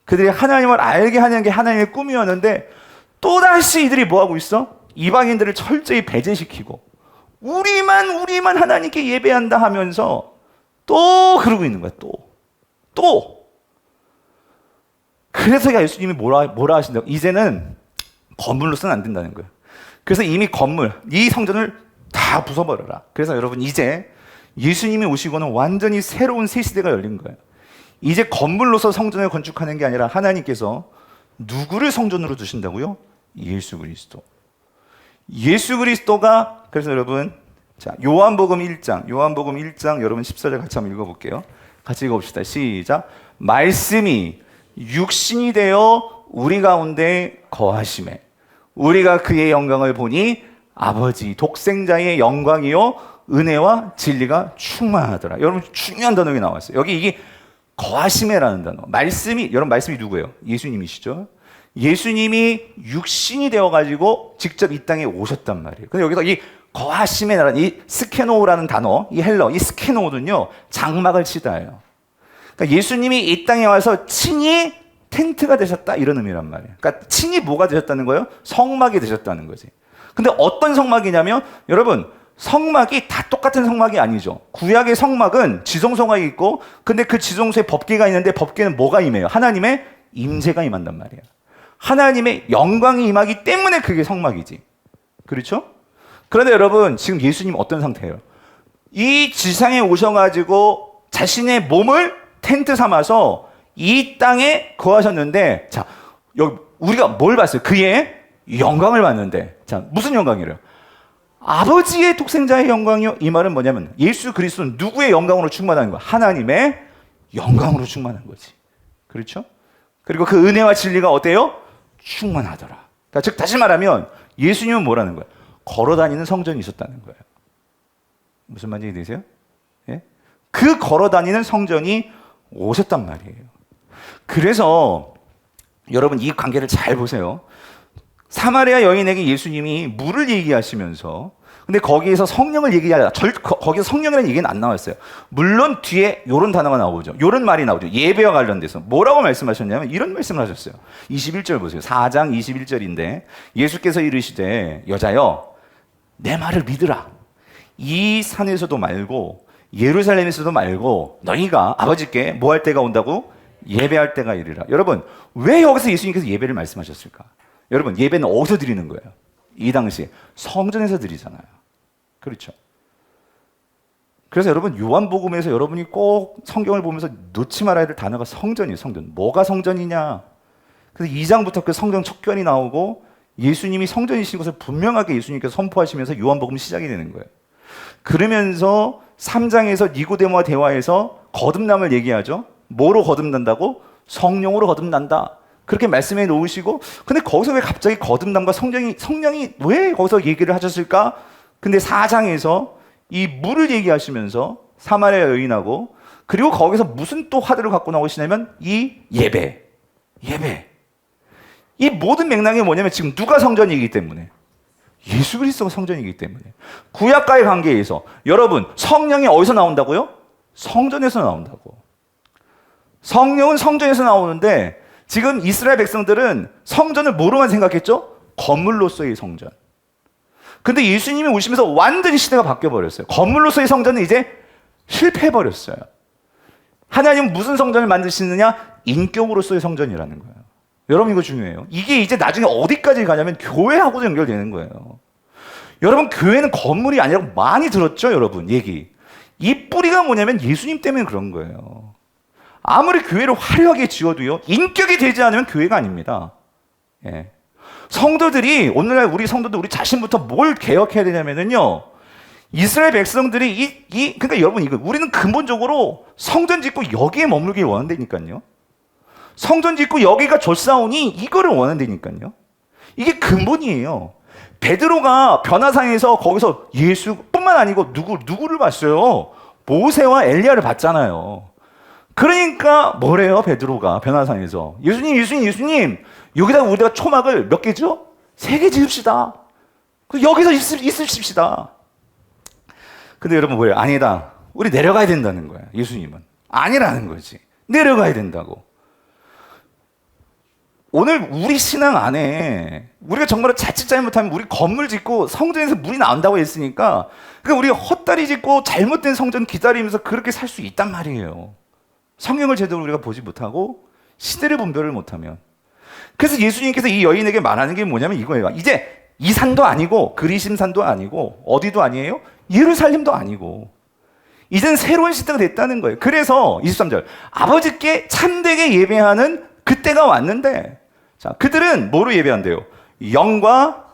그들이 하나님을 알게 하는 게 하나님의 꿈이었는데, 또다시 이들이 뭐하고 있어? 이방인들을 철저히 배제시키고 우리만 하나님께 예배한다 하면서 또 그러고 있는 거야. 또. 그래서 예수님이 뭐라 하신다고? 이제는 건물로서는 안 된다는 거예요. 그래서 이미 건물, 이 성전을 다 부숴버려라. 그래서 여러분 이제 예수님이 오시고는 완전히 새로운 새 시대가 열린 거예요. 이제 건물로서 성전을 건축하는 게 아니라 하나님께서 누구를 성전으로 두신다고요? 예수 그리스도. 예수 그리스도가, 그래서 여러분, 자, 요한복음 1장 여러분 14절 같이 한번 읽어볼게요. 같이 읽어봅시다. 시작. 말씀이 육신이 되어 우리 가운데 거하심에 우리가 그의 영광을 보니 아버지 독생자의 영광이요 은혜와 진리가 충만하더라. 여러분 중요한 단어가 나왔어요. 여기 이게 거하심에라는 단어. 말씀이, 여러분 말씀이 누구예요? 예수님이시죠. 예수님이 육신이 되어가지고 직접 이 땅에 오셨단 말이에요. 근데 여기서 이 거하심에라는 이 스케노라는 단어, 이 헬러, 이 스케노는요 장막을 치다예요. 그러니까 예수님이 이 땅에 와서 친히 텐트가 되셨다 이런 의미란 말이에요. 그러니까 친히 뭐가 되셨다는 거예요? 성막이 되셨다는 거지. 근데 어떤 성막이냐면, 여러분 성막이 다 똑같은 성막이 아니죠. 구약의 성막은 지성소가 있고, 근데 그 지성소에 법궤가 있는데 법궤는 뭐가 임해요? 하나님의 임재가 임한단 말이에요. 하나님의 영광이 임하기 때문에 그게 성막이지. 그렇죠? 그런데 여러분, 지금 예수님 어떤 상태예요? 이 지상에 오셔가지고 자신의 몸을 텐트 삼아서 이 땅에 거하셨는데, 자, 여기 우리가 뭘 봤어요? 그의 영광을 봤는데, 자, 무슨 영광이래요? 아버지의 독생자의 영광이요. 이 말은 뭐냐면 예수 그리스도는 누구의 영광으로 충만한 거야? 하나님의 영광으로 충만한 거지. 그렇죠? 그리고 그 은혜와 진리가 어때요? 충만하더라. 그러니까 즉 다시 말하면 예수님은 뭐라는 거야? 걸어다니는 성전이 있었다는 거예요. 무슨 말인지 되세요? 예? 그 걸어다니는 성전이 오셨단 말이에요. 그래서 여러분 이 관계를 잘 보세요. 사마리아 여인에게 예수님이 물을 얘기하시면서, 근데 거기에서 성령을 얘기하자, 거기서 성령이라는 얘기는 안 나왔어요. 물론 뒤에 요런 단어가 나오죠. 요런 말이 나오죠. 예배와 관련돼서 뭐라고 말씀하셨냐면 이런 말씀을 하셨어요. 21절 보세요. 4장 21절인데 예수께서 이르시되 여자여 내 말을 믿으라. 이 산에서도 말고 예루살렘에서도 말고 너희가 아버지께 뭐 할 때가 온다고? 예배할 때가 이르라. 여러분 왜 여기서 예수님께서 예배를 말씀하셨을까? 여러분 예배는 어디서 드리는 거예요? 이 당시에 성전에서 드리잖아요. 그렇죠? 그래서 여러분 요한복음에서 여러분이 꼭 성경을 보면서 놓지 말아야 될 단어가 성전이에요. 성전. 뭐가 성전이냐? 그래서 2장부터 그 성전 척견이 나오고 예수님이 성전이신 것을 분명하게 예수님께서 선포하시면서 요한복음 시작이 되는 거예요. 그러면서 3장에서 니고데모와 대화해서 거듭남을 얘기하죠. 뭐로 거듭난다고? 성령으로 거듭난다. 그렇게 말씀해 놓으시고, 근데 거기서 왜 갑자기 거듭남과 성령이 왜 거기서 얘기를 하셨을까? 근데 4장에서 이 물을 얘기하시면서 사마리아 여인하고, 그리고 거기서 무슨 또 화두를 갖고 나오시냐면 이 예배. 이 모든 맥락이 뭐냐면 지금 누가 성전이기 때문에? 예수 그리스도가 성전이기 때문에. 구약과의 관계에서 여러분 성령이 어디서 나온다고요? 성전에서 나온다고. 성령은 성전에서 나오는데 지금 이스라엘 백성들은 성전을 뭐로만 생각했죠? 건물로서의 성전. 근데 예수님이 오시면서 완전히 시대가 바뀌어버렸어요. 건물로서의 성전은 이제 실패해버렸어요. 하나님은 무슨 성전을 만드시느냐? 인격으로서의 성전이라는 거예요. 여러분 이거 중요해요. 이게 이제 나중에 어디까지 가냐면 교회하고도 연결되는 거예요. 여러분 교회는 건물이 아니라고 많이 들었죠? 여러분 얘기. 이 뿌리가 뭐냐면 예수님 때문에 그런 거예요. 아무리 교회를 화려하게 지어도요, 인격이 되지 않으면 교회가 아닙니다. 예. 성도들이, 오늘날 우리 성도들, 우리 자신부터 뭘 개혁해야 되냐면요, 이스라엘 백성들이 그러니까 여러분 이거, 우리는 근본적으로 성전 짓고 여기에 머물길 원한다니까요. 성전 짓고 여기가 좋사오니 이거를 원한다니까요. 이게 근본이에요. 베드로가 변화상에서 거기서 예수뿐만 아니고 누구를 봤어요? 모세와 엘리야를 봤잖아요. 그러니까 뭐래요? 베드로가 변화상에서 예수님 여기다가 우리가 초막을 몇 개죠? 3개 지읍시다. 여기서 있으십시다. 근데 여러분 뭐예요? 아니다. 우리 내려가야 된다는 거야. 예수님은 아니라는 거지. 내려가야 된다고. 오늘 우리 신앙 안에 우리가 정말 자칫 잘못하면 우리 건물 짓고 성전에서 물이 나온다고 했으니까, 그러니까 우리가 헛다리 짓고 잘못된 성전 기다리면서 그렇게 살 수 있단 말이에요. 성경을 제대로 우리가 보지 못하고 시대를 분별을 못하면. 그래서 예수님께서 이 여인에게 말하는 게 뭐냐면 이거예요. 이제 이 산도 아니고 그리심산도 아니고 어디도 아니에요. 예루살렘도 아니고 이젠 새로운 시대가 됐다는 거예요. 그래서 23절 아버지께 참되게 예배하는 그때가 왔는데, 자, 그들은 뭐로 예배한대요? 영과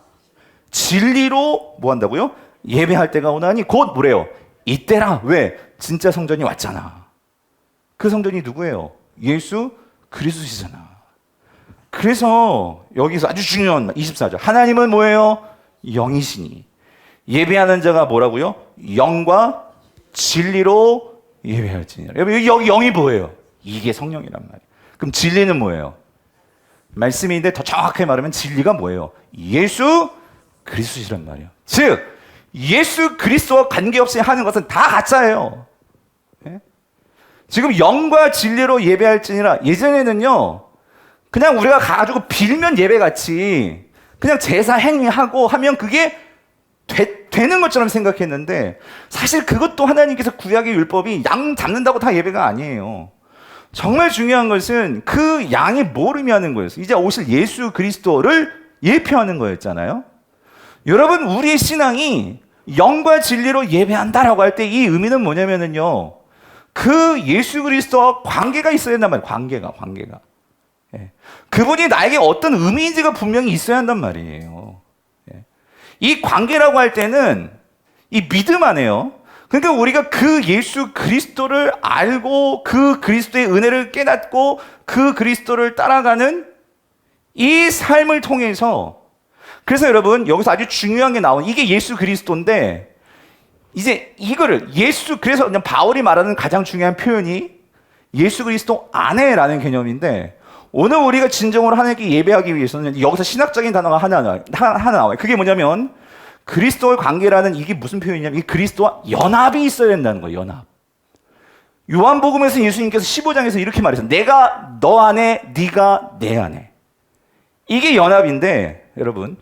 진리로 뭐 한다고요? 예배할 때가 오나니 곧 뭐래요? 이때라. 왜? 진짜 성전이 왔잖아. 그 성전이 누구예요? 예수 그리스도시잖아. 그래서 여기서 아주 중요한 24절. 하나님은 뭐예요? 영이시니 예배하는 자가 뭐라고요? 영과 진리로 예배할지니라. 여기 영이 뭐예요? 이게 성령이란 말이에요. 그럼 진리는 뭐예요? 말씀인데 더 정확하게 말하면 진리가 뭐예요? 예수 그리스도시란 말이에요. 즉 예수 그리스도와 관계없이 하는 것은 다 가짜예요. 예? 지금 영과 진리로 예배할지니라. 예전에는요, 그냥 우리가 가가지고 빌면 예배같이 그냥 제사 행위하고 하면 그게 되는 것처럼 생각했는데 사실 그것도 하나님께서 구약의 율법이 양 잡는다고 다 예배가 아니에요. 정말 중요한 것은 그 양이 뭘 의미하는 거였어요. 이제 오실 예수 그리스도를 예표하는 거였잖아요. 여러분, 우리의 신앙이 영과 진리로 예배한다라고 할 때 이 의미는 뭐냐면은요, 그 예수 그리스도와 관계가 있어야 한단 말이에요. 관계가. 예. 그분이 나에게 어떤 의미인지가 분명히 있어야 한단 말이에요. 예. 이 관계라고 할 때는 이 믿음 안에요. 그러니까 우리가 그 예수 그리스도를 알고 그 그리스도의 은혜를 깨닫고 그 그리스도를 따라가는 이 삶을 통해서, 그래서 여러분 여기서 아주 중요한 게 나온 이게 예수 그리스도인데, 이제 이거를 그래서 그냥 바울이 말하는 가장 중요한 표현이 예수 그리스도 안에라는 개념인데, 오늘 우리가 진정으로 하나님께 예배하기 위해서는 여기서 신학적인 단어가 하나 나와요. 그게 뭐냐면 그리스도의 관계라는 이게 무슨 표현이냐면 이 그리스도와 연합이 있어야 된다는 거예요. 연합. 요한복음에서 예수님께서 15장에서 이렇게 말했어요. 내가 너 안에, 네가 내 안에. 이게 연합인데 여러분,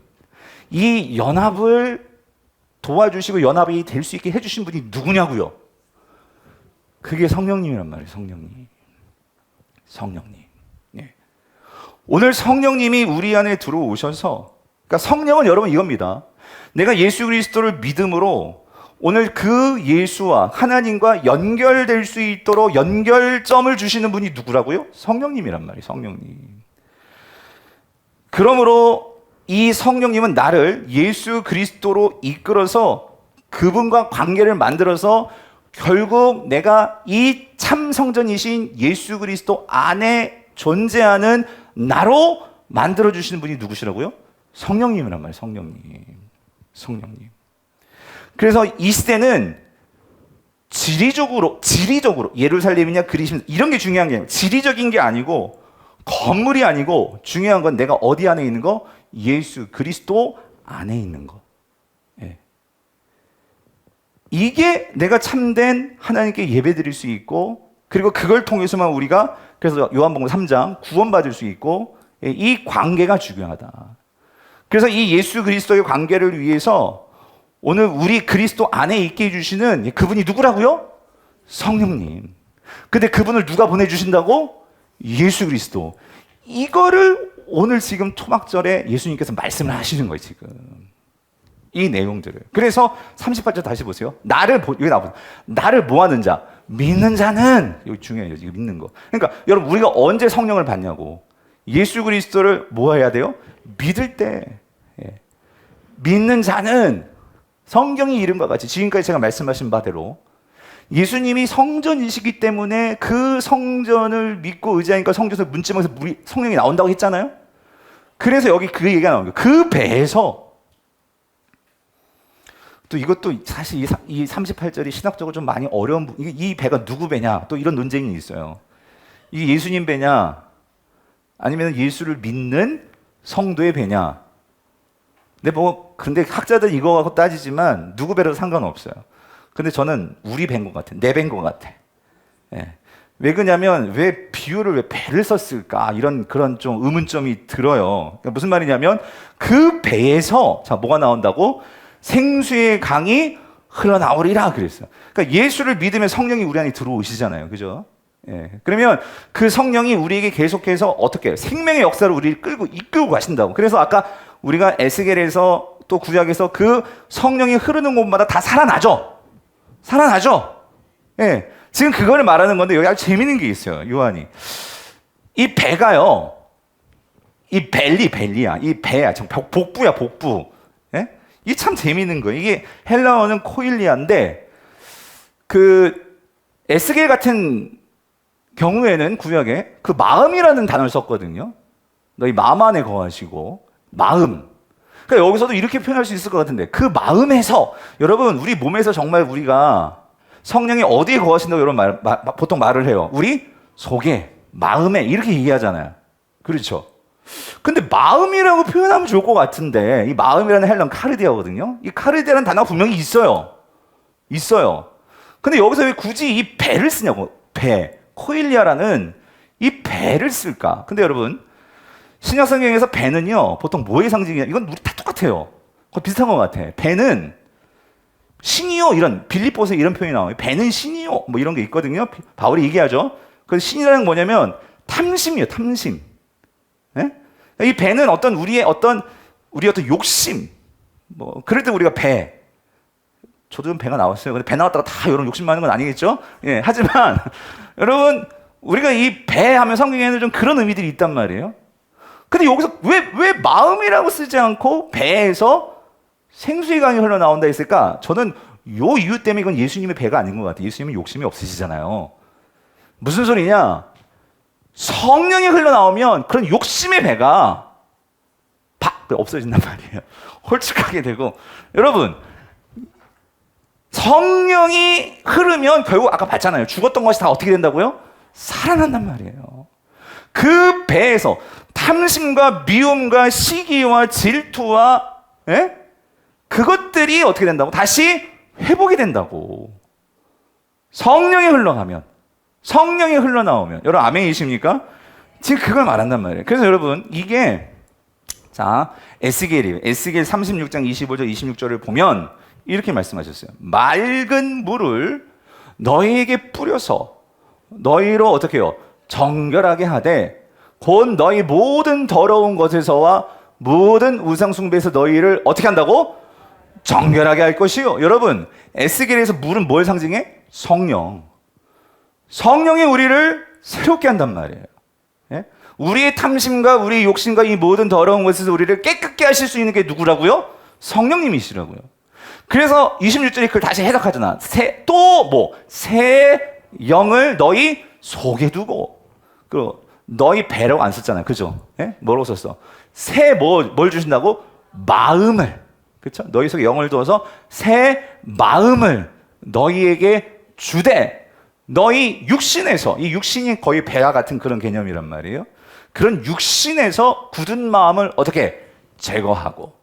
이 연합을 도와주시고 연합이 될 수 있게 해주신 분이 누구냐고요? 그게 성령님이란 말이에요. 성령님. 네. 오늘 성령님이 우리 안에 들어오셔서, 그러니까 성령은 여러분 이겁니다. 내가 예수 그리스도를 믿음으로 오늘 그 예수와 하나님과 연결될 수 있도록 연결점을 주시는 분이 누구라고요? 성령님이란 말이에요. 성령님. 그러므로 이 성령님은 나를 예수 그리스도로 이끌어서 그분과 관계를 만들어서 결국 내가 이 참 성전이신 예수 그리스도 안에 존재하는 나로 만들어주시는 분이 누구시라고요? 성령님이란 말이에요. 성령님. 그래서 이 시대는 지리적으로 예루살렘이냐 그리심 이런 게 중요한 게 아니고, 지리적인 게 아니고 건물이 아니고 중요한 건 내가 어디 안에 있는 거? 예수 그리스도 안에 있는 거. 예. 이게 내가 참된 하나님께 예배드릴 수 있고, 그리고 그걸 통해서만 우리가, 그래서 요한복음 3장 구원받을 수 있고, 이 관계가 중요하다. 그래서 이 예수 그리스도의 관계를 위해서 오늘 우리 그리스도 안에 있게 해주시는 그분이 누구라고요? 성령님. 근데 그분을 누가 보내주신다고? 예수 그리스도. 이거를 오늘 지금 토막절에 예수님께서 말씀을 하시는 거예요, 지금. 이 내용들을. 그래서 38절 다시 보세요. 여기 나와보세요. 나를 뭐 하는 자? 믿는 자는, 여기 중요해요, 지금 믿는 거. 그러니까 여러분, 우리가 언제 성령을 받냐고. 예수 그리스도를 뭐 해야 돼요? 믿을 때. 예. 믿는 자는 성경의 이름과 같이 지금까지 제가 말씀하신 바대로 예수님이 성전이시기 때문에 그 성전을 믿고 의지하니까 성전에서 문지방에서 성령이 나온다고 했잖아요. 그래서 여기 그 얘기가 나온 거예요. 그 배에서 또 이것도 사실 이 38절이 신학적으로 좀 많이 어려운, 이 배가 누구 배냐 또 이런 논쟁이 있어요. 이게 예수님 배냐 아니면 예수를 믿는 성도의 배냐. 근데 학자들 이거 갖고 따지지만 누구 배라도 상관없어요. 근데 저는 우리 배인 것 같아. 내 배인 것 같아. 예. 왜 그러냐면 왜 비유를 왜 배를 썼을까? 그런 좀 의문점이 들어요. 그러니까 무슨 말이냐면 그 배에서 자 뭐가 나온다고? 생수의 강이 흘러나오리라 그랬어요. 그러니까 예수를 믿으면 성령이 우리 안에 들어오시잖아요. 그죠? 예. 그러면 그 성령이 우리에게 계속해서 어떻게 해요? 생명의 역사를 우리를 이끌고 가신다고. 그래서 아까 우리가 에스겔에서 또 구약에서 그 성령이 흐르는 곳마다 다 살아나죠. 예. 지금 그거를 말하는 건데 여기 아주 재밌는 게 있어요. 요한이. 이 배가요. 이 벨리야. 이 배야. 복부야, 복부. 예? 이게 참 재밌는 거예요. 이게 헬라어는 코일리아인데 그 에스겔 같은 경우에는 구약에 그 마음이라는 단어를 썼거든요. 너희 마음 안에 거하시고 마음. 그러니까 여기서도 이렇게 표현할 수 있을 것 같은데 그 마음에서 여러분 우리 몸에서 정말 우리가 성령이 어디에 거하신다고 여러분 보통 말을 해요. 우리 속에, 마음에 이렇게 얘기하잖아요. 그렇죠? 근데 마음이라고 표현하면 좋을 것 같은데 이 마음이라는 헬라어는 카르디아거든요. 이 카르디아라는 단어가 분명히 있어요. 근데 여기서 왜 굳이 이 배를 쓰냐고. 배. 코일리아라는 이 배를 쓸까? 근데 여러분 신약 성경에서 배는요 보통 뭐의 상징이냐? 이건 우리 다 똑같아요. 그거 비슷한 것 같아. 배는 신이요, 이런 빌립보서에 이런 표현이 나와요. 배는 신이요, 뭐 이런 게 있거든요. 바울이 얘기하죠. 그 신이라는 게 뭐냐면 탐심이에요, 탐심. 예? 이 배는 우리의 어떤 욕심, 뭐 그럴 때 우리가 배. 저도 좀 배가 나왔어요. 근데 배 나왔다가 다 이런 욕심 많은 건 아니겠죠? 예, 하지만 여러분, 우리가 이 배 하면 성경에는 좀 그런 의미들이 있단 말이에요. 근데 여기서 왜 마음이라고 쓰지 않고 배에서 생수의 강이 흘러나온다 했을까? 저는 요 이유 때문에 이건 예수님의 배가 아닌 것 같아요. 예수님은 욕심이 없으시잖아요. 무슨 소리냐? 성령이 흘러나오면 그런 욕심의 배가 없어진단 말이에요. 홀쭉하게 되고. 여러분, 성령이 흐르면 결국 아까 봤잖아요. 죽었던 것이 다 어떻게 된다고요? 살아난단 말이에요. 그 배에서 탐심과 미움과 시기와 질투와 그것들이 어떻게 된다고? 다시 회복이 된다고. 성령이 흘러가면, 성령이 흘러나오면. 여러분 아멘이십니까? 지금 그걸 말한단 말이에요. 그래서 여러분 이게 에스겔이에요. 에스겔 36장 25절 26절을 보면 이렇게 말씀하셨어요. 맑은 물을 너희에게 뿌려서 너희로 어떻게 해요? 정결하게 하되 곧 너희 모든 더러운 것에서와 모든 우상숭배에서 너희를 어떻게 한다고? 정결하게 할 것이요. 여러분, 에스겔에서 물은 뭘 상징해? 성령. 성령이 우리를 새롭게 한단 말이에요. 예? 우리의 탐심과 우리의 욕심과 이 모든 더러운 것에서 우리를 깨끗게 하실 수 있는 게 누구라고요? 성령님이시라고요. 그래서 26절에 그걸 다시 해석하잖아. 새 영을 너희 속에 두고. 그리고 너희 배라고 안 썼잖아요. 그죠? 예? 뭐라고 썼어? 뭘 주신다고? 마음을. 그렇죠? 너희 속에 영을 두어서 새 마음을 너희에게 주되 너희 육신에서, 이 육신이 거의 배와 같은 그런 개념이란 말이에요. 그런 육신에서 굳은 마음을 어떻게 제거하고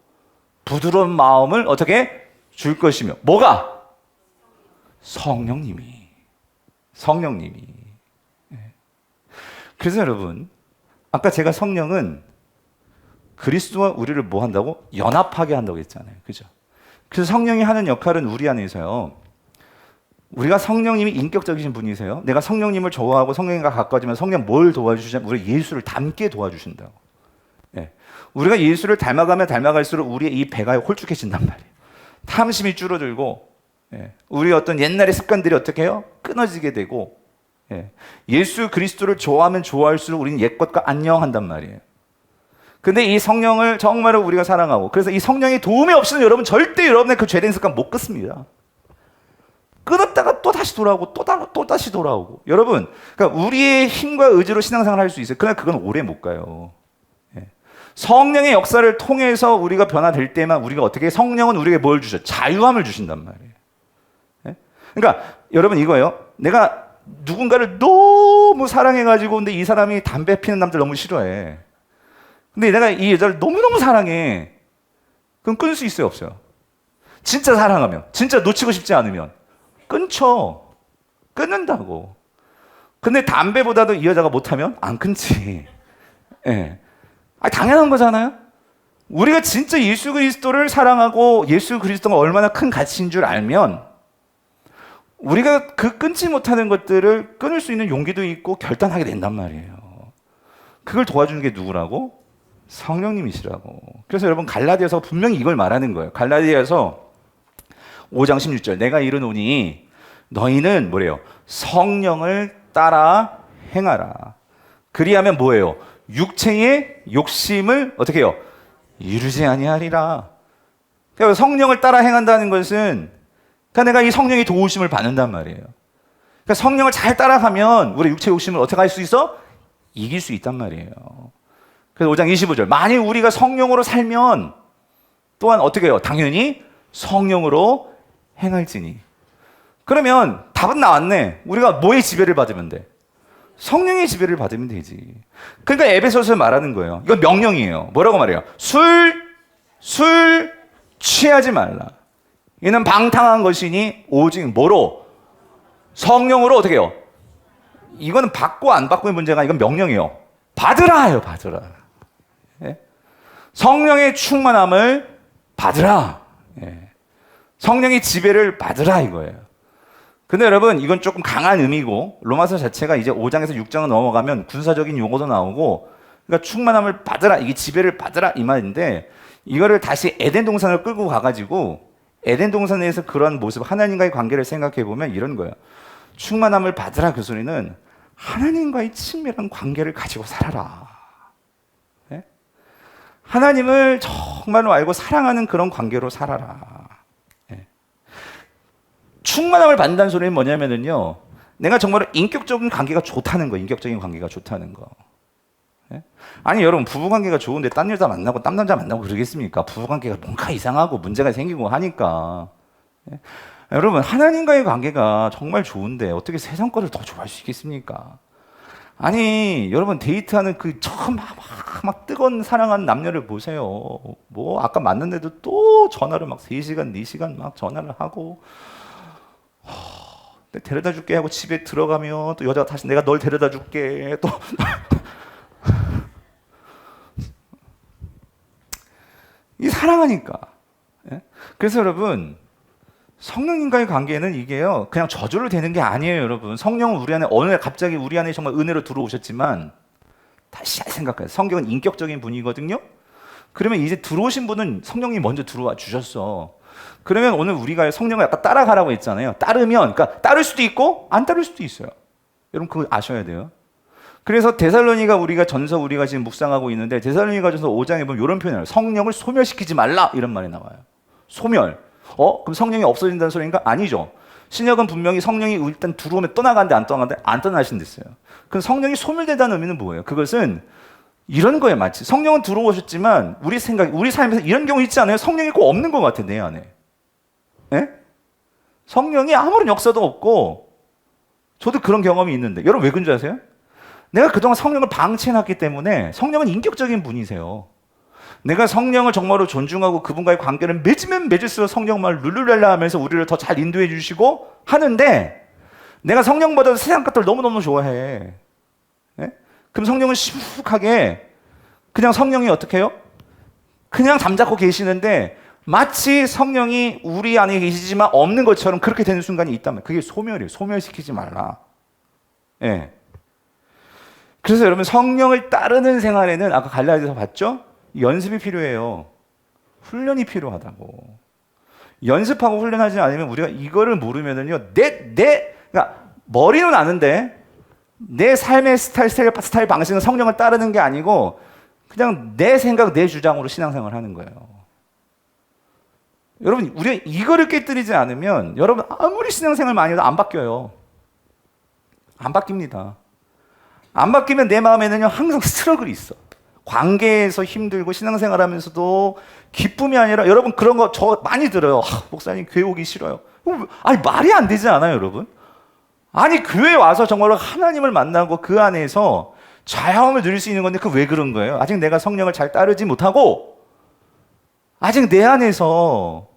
부드러운 마음을 어떻게 줄 것이며. 뭐가? 성령님이. 그래서 여러분, 아까 제가 성령은 그리스도와 우리를 뭐 한다고? 연합하게 한다고 했잖아요. 그죠? 그래서 성령이 하는 역할은 우리 안에서요. 우리가 성령님이 인격적이신 분이세요. 내가 성령님을 좋아하고 성령님과 가까워지면 성령 뭘 도와주시냐면 우리 예수를 닮게 도와주신다고. 예. 우리가 예수를 닮아가면 닮아갈수록 우리의 이 배가 홀쭉해진단 말이에요. 탐심이 줄어들고, 예. 우리 어떤 옛날의 습관들이 어떻게 해요? 끊어지게 되고, 예. 예수 그리스도를 좋아하면 좋아할수록 우리는 옛것과 안녕한단 말이에요. 근데 이 성령을 정말로 우리가 사랑하고, 그래서 이 성령의 도움이 없이는 여러분 절대 여러분의 그 죄된 습관 못 끊습니다. 끊었다가 또 다시 돌아오고 또 다시 돌아오고. 여러분, 그러니까 우리의 힘과 의지로 신앙생활을 할 수 있어요. 그러나 그건 오래 못 가요. 예. 성령의 역사를 통해서 우리가 변화될 때만 우리가 어떻게, 성령은 우리에게 뭘 주셔? 자유함을 주신단 말이에요. 예? 그러니까 여러분 이거예요. 내가 누군가를 너무 사랑해가지고 근데 이 사람이 담배 피는 남자를 너무 싫어해. 근데 내가 이 여자를 너무너무 사랑해. 그럼 끊을 수 있어요, 없어요? 진짜 사랑하면, 진짜 놓치고 싶지 않으면 끊는다고. 근데 담배보다도 이 여자가 못하면 안 끊지. 예. 당연한 거잖아요. 우리가 진짜 예수 그리스도를 사랑하고 예수 그리스도가 얼마나 큰 가치인 줄 알면 우리가 그 끊지 못하는 것들을 끊을 수 있는 용기도 있고 결단하게 된단 말이에요. 그걸 도와주는 게 누구라고? 성령님이시라고. 그래서 여러분 갈라디아서 분명히 이걸 말하는 거예요. 갈라디아서 5장 16절 내가 이르노니 너희는 뭐래요? 성령을 따라 행하라. 그리하면 뭐예요? 육체의 욕심을 어떻게 해요? 이루지 아니하리라. 그러니까 성령을 따라 행한다는 것은 그러니까 내가 이 성령의 도우심을 받는단 말이에요. 그러니까 성령을 잘 따라가면 우리 육체 욕심을 어떻게 할 수 있어? 이길 수 있단 말이에요. 그래서 5장 25절 만일 우리가 성령으로 살면 또한 어떻게 해요? 당연히 성령으로 행할지니. 그러면 답은 나왔네. 우리가 뭐의 지배를 받으면 돼? 성령의 지배를 받으면 되지. 그러니까 에베소서에 말하는 거예요. 이건 명령이에요. 뭐라고 말해요? 술 취하지 말라. 이는 방탕한 것이니 오직 뭐로? 성령으로 어떻게 해요? 이거는 받고 안 받고의 문제가 이건 명령이에요. 받으라 해요. 받으라. 예? 성령의 충만함을 받으라. 예. 성령의 지배를 받으라 이거예요. 근데 여러분 이건 조금 강한 의미고 로마서 자체가 이제 5장에서 6장을 넘어가면 군사적인 용어도 나오고 그러니까 충만함을 받으라 이게 지배를 받으라 이 말인데 이거를 다시 에덴 동산을 끌고 가가지고 에덴 동산에서 그런 모습 하나님과의 관계를 생각해 보면 이런 거예요. 충만함을 받으라 그 소리는 하나님과의 친밀한 관계를 가지고 살아라. 네? 하나님을 정말로 알고 사랑하는 그런 관계로 살아라. 충만함을 받는다는 소리는 뭐냐면요. 내가 정말 인격적인 관계가 좋다는 거, 인격적인 관계가 좋다는 거. 예? 아니, 여러분, 부부관계가 좋은데 딴 여자 만나고, 딴 남자 만나고 그러겠습니까? 부부관계가 뭔가 이상하고 문제가 생기고 하니까. 예? 여러분, 하나님과의 관계가 정말 좋은데 어떻게 세상 거를 더 좋아할 수 있겠습니까? 아니, 여러분, 데이트하는 그 처음 막 뜨거운 사랑하는 남녀를 보세요. 뭐, 아까 만났는데도 또 전화를 막 3시간, 4시간 막 전화를 하고, 데려다 줄게 하고 집에 들어가면 또 여자가 다시 내가 널 데려다 줄게 또 이 사랑하니까. 예? 그래서 여러분 성령님과의 관계는 이게요 그냥 저절로 되는 게 아니에요. 여러분 성령은 우리 안에 어느 날 갑자기 우리 안에 정말 은혜로 들어오셨지만 다시 생각해요. 성경은 인격적인 분이거든요. 그러면 이제 들어오신 분은 성령님이 먼저 들어와 주셨어. 그러면 오늘 우리가 성령을 약간 따라가라고 했잖아요. 따르면, 그러니까 따를 수도 있고 안 따를 수도 있어요. 여러분 그거 아셔야 돼요. 그래서 데살로니가 우리가 지금 묵상하고 있는데 데살로니가 전서 5장에 보면 이런 표현을 해요. 성령을 소멸시키지 말라 이런 말이 나와요. 소멸. 그럼 성령이 없어진다는 소리인가? 아니죠. 신약은 분명히 성령이 일단 들어오면 떠나가는데 안 떠나가는데 안 떠나신댔어요. 그럼 성령이 소멸된다는 의미는 뭐예요? 그것은 이런 거에 마치 성령은 들어오셨지만 우리 삶에서 이런 경우 있지 않아요? 성령이 꼭 없는 것 같아 내 안에. 예? 성령이 아무런 역사도 없고 저도 그런 경험이 있는데 여러분 왜 그런 줄 아세요? 내가 그동안 성령을 방치해놨기 때문에 성령은 인격적인 분이세요. 내가 성령을 정말로 존중하고 그분과의 관계를 맺으면 맺을수록 성령만 룰루랄라 하면서 우리를 더 잘 인도해 주시고 하는데 내가 성령보다 세상 것들 너무너무 좋아해. 예? 그럼 성령은 심각하게 그냥 성령이 어떻게 해요? 그냥 잠자코 계시는데 마치 성령이 우리 안에 계시지만 없는 것처럼 그렇게 되는 순간이 있다면 그게 소멸이에요. 소멸시키지 말라. 예. 그래서 여러분 성령을 따르는 생활에는 아까 갈라디아서 봤죠? 연습이 필요해요. 훈련이 필요하다고. 연습하고 훈련하지 않으면 우리가 이거를 모르면은요, 그러니까 머리는 아는데 내 삶의 스타일 방식은 성령을 따르는 게 아니고 그냥 내 생각, 내 주장으로 신앙생활을 하는 거예요. 여러분, 우리가 이거를 깨뜨리지 않으면 여러분 아무리 신앙생활 많이 해도 안 바뀌어요. 안 바뀝니다. 안 바뀌면 내 마음에는요 항상 스트러글이 있어. 관계에서 힘들고 신앙생활 하면서도 기쁨이 아니라 여러분 그런 거 저 많이 들어요. 목사님 교회 오기 싫어요. 아니 말이 안 되지 않아요 여러분? 아니 교회 와서 정말로 하나님을 만나고 그 안에서 자유함을 누릴 수 있는 건데 그 왜 그런 거예요? 아직 내가 성령을 잘 따르지 못하고 아직 내 안에서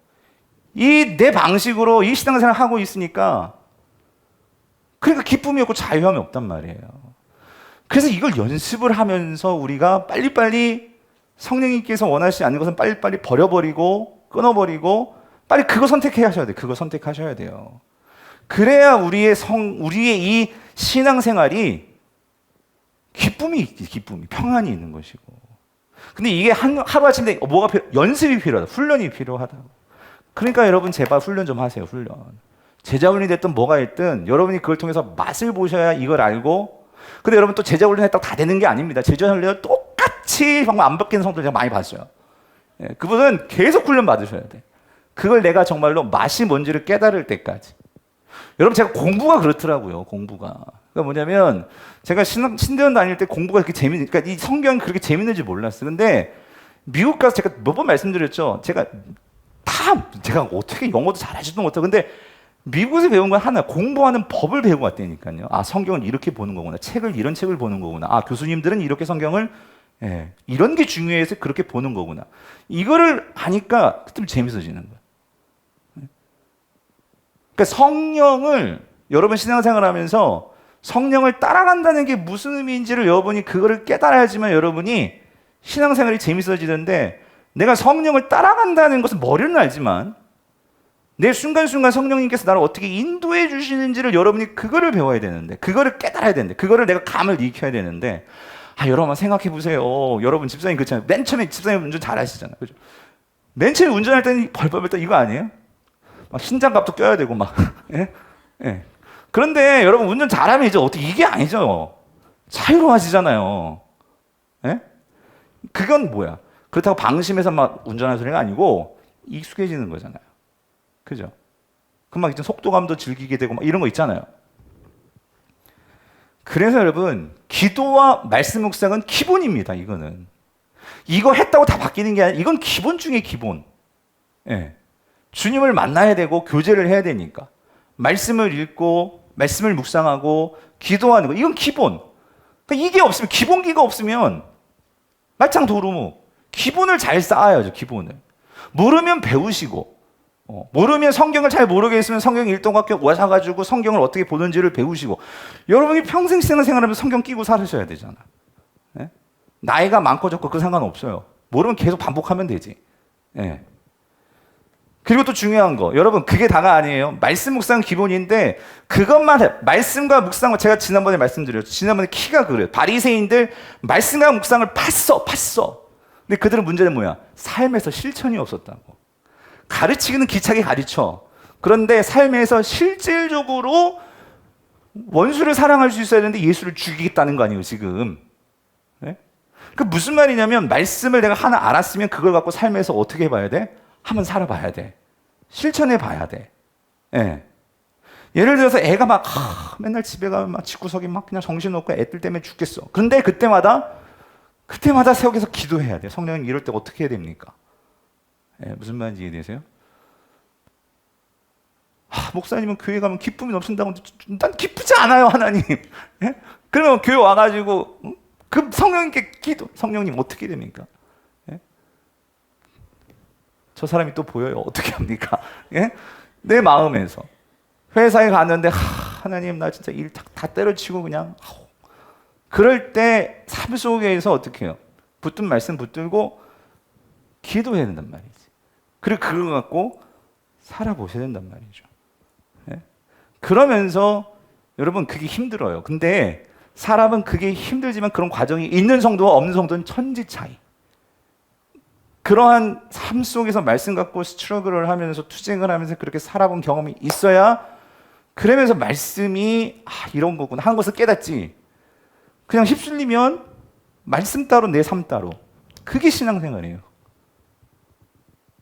이 내 방식으로 이 신앙생활을 하고 있으니까 그러니까 기쁨이 없고 자유함이 없단 말이에요. 그래서 이걸 연습을 하면서 우리가 빨리빨리 성령님께서 원하시지 않는 것은 빨리빨리 버려버리고 끊어버리고 빨리 그거 선택하셔야 돼요. 그거 선택하셔야 돼요. 그래야 우리의 이 신앙생활이 기쁨이 평안이 있는 것이고. 근데 이게 하루아침에 연습이 필요하다. 훈련이 필요하다. 그러니까 여러분 제발 훈련 좀 하세요. 훈련. 제자훈련이 됐든 뭐가 있든 여러분이 그걸 통해서 맛을 보셔야 이걸 알고. 근데 여러분 또 제자훈련 했다고 다 되는 게 아닙니다. 제자훈련은 똑같이 정말 안 바뀌는 성도들 제가 많이 봤어요. 예, 그분은 계속 훈련 받으셔야 돼. 그걸 내가 정말로 맛이 뭔지를 깨달을 때까지. 여러분 제가 공부가 그렇더라고요. 공부가. 그러니까 뭐냐면 제가 신대원 다닐 때 공부가 그렇게 그러니까 이 성경이 그렇게 재밌는지 몰랐어요. 근데 미국 가서 제가 몇 번 말씀드렸죠. 제가 어떻게 영어도 잘하지도 못하고 근데 미국에서 배운 건 하나, 공부하는 법을 배우고 왔다니까요. 아, 성경은 이렇게 보는 거구나. 이런 책을 보는 거구나. 아, 교수님들은 이렇게 성경을, 이런 게 중요해서 그렇게 보는 거구나. 이거를 하니까 좀 재밌어지는 거예요. 그러니까 성령을, 여러분 신앙생활 하면서 성령을 따라간다는 게 무슨 의미인지를 여러분이 그거를 깨달아야지만 여러분이 신앙생활이 재밌어지는데 내가 성령을 따라간다는 것은 머리는 알지만 내 순간순간 성령님께서 나를 어떻게 인도해 주시는지를 여러분이 그거를 배워야 되는데, 그거를 깨달아야 되는데, 그거를 내가 감을 익혀야 되는데, 여러분 생각해 보세요. 여러분 집사님 그렇잖아요. 맨 처음에 집사님 운전 잘 하시잖아요. 그죠? 맨 처음에 운전할 때는 벌벌벌 떨 이거 아니에요? 막 신장갑도 껴야 되고 막. 예? 예. 그런데 여러분 운전 잘하면 이제 어떻게 이게 아니죠. 자유로워지잖아요. 예? 그건 뭐야? 그렇다고 방심해서 막 운전하는 소리가 아니고 익숙해지는 거잖아요. 그죠? 그럼 막 속도감도 즐기게 되고 막 이런 거 있잖아요. 그래서 여러분 기도와 말씀 묵상은 기본입니다. 이거는 이거 했다고 다 바뀌는 게 아니라 이건 기본 중에 기본. 예. 주님을 만나야 되고 교제를 해야 되니까 말씀을 읽고 말씀을 묵상하고 기도하는 거 이건 기본. 그러니까 이게 없으면 기본기가 없으면 말짱 도루묵. 기본을 잘 쌓아야죠. 기본을 모르면 배우시고 모르면 성경을 잘 모르겠으면 성경 일동학교 와셔가지고 성경을 어떻게 보는지를 배우시고 여러분이 평생 생활하면서 성경 끼고 살으셔야 되잖아. 예? 나이가 많고 적고 그 상관없어요. 모르면 계속 반복하면 되지. 예. 그리고 또 중요한 거 여러분 그게 다가 아니에요. 말씀 묵상 기본인데 그것만 해. 말씀과 묵상과 제가 지난번에 말씀드렸죠. 지난번에 키가 그래요. 바리새인들 말씀과 묵상을 팠어. 근데 그들은 문제는 뭐야? 삶에서 실천이 없었다고. 가르치기는 기차게 가르쳐. 그런데 삶에서 실질적으로 원수를 사랑할 수 있어야 되는데 예수를 죽이겠다는 거 아니에요 지금. 네? 그 무슨 말이냐면 말씀을 내가 하나 알았으면 그걸 갖고 삶에서 어떻게 해봐야 돼? 한번 살아봐야 돼. 실천해 봐야 돼. 네. 예를 들어서 애가 막 맨날 집에 가면 막 집구석이 막 그냥 정신없고 애들 때문에 죽겠어. 근데 그때마다 세우게서 기도해야 돼. 성령님 이럴 때 어떻게 해야 됩니까? 네, 무슨 말인지 이해되세요? 목사님은 교회 가면 기쁨이 넘친다고. 난 기쁘지 않아요 하나님. 네? 그러면 교회 와가지고 그 성령님께 기도. 성령님 어떻게 됩니까? 네? 저 사람이 또 보여요. 어떻게 합니까? 네? 내 마음에서 회사에 갔는데 하나님 나 진짜 일 다 때려치고 그냥 그럴 때 삶 속에서 어떻게 해요? 붙든 말씀 붙들고 기도해야 된단 말이지. 그리고 그거 갖고 살아보셔야 된단 말이죠. 네? 그러면서 여러분 그게 힘들어요. 근데 사람은 그게 힘들지만 그런 과정이 있는 성도와 없는 성도는 천지 차이. 그러한 삶 속에서 말씀 갖고 스트러글을 하면서 투쟁을 하면서 그렇게 살아본 경험이 있어야 그러면서 말씀이 이런 거구나 하는 것을 깨닫지. 그냥 휩쓸리면 말씀 따로 내 삶 따로. 그게 신앙생활이에요.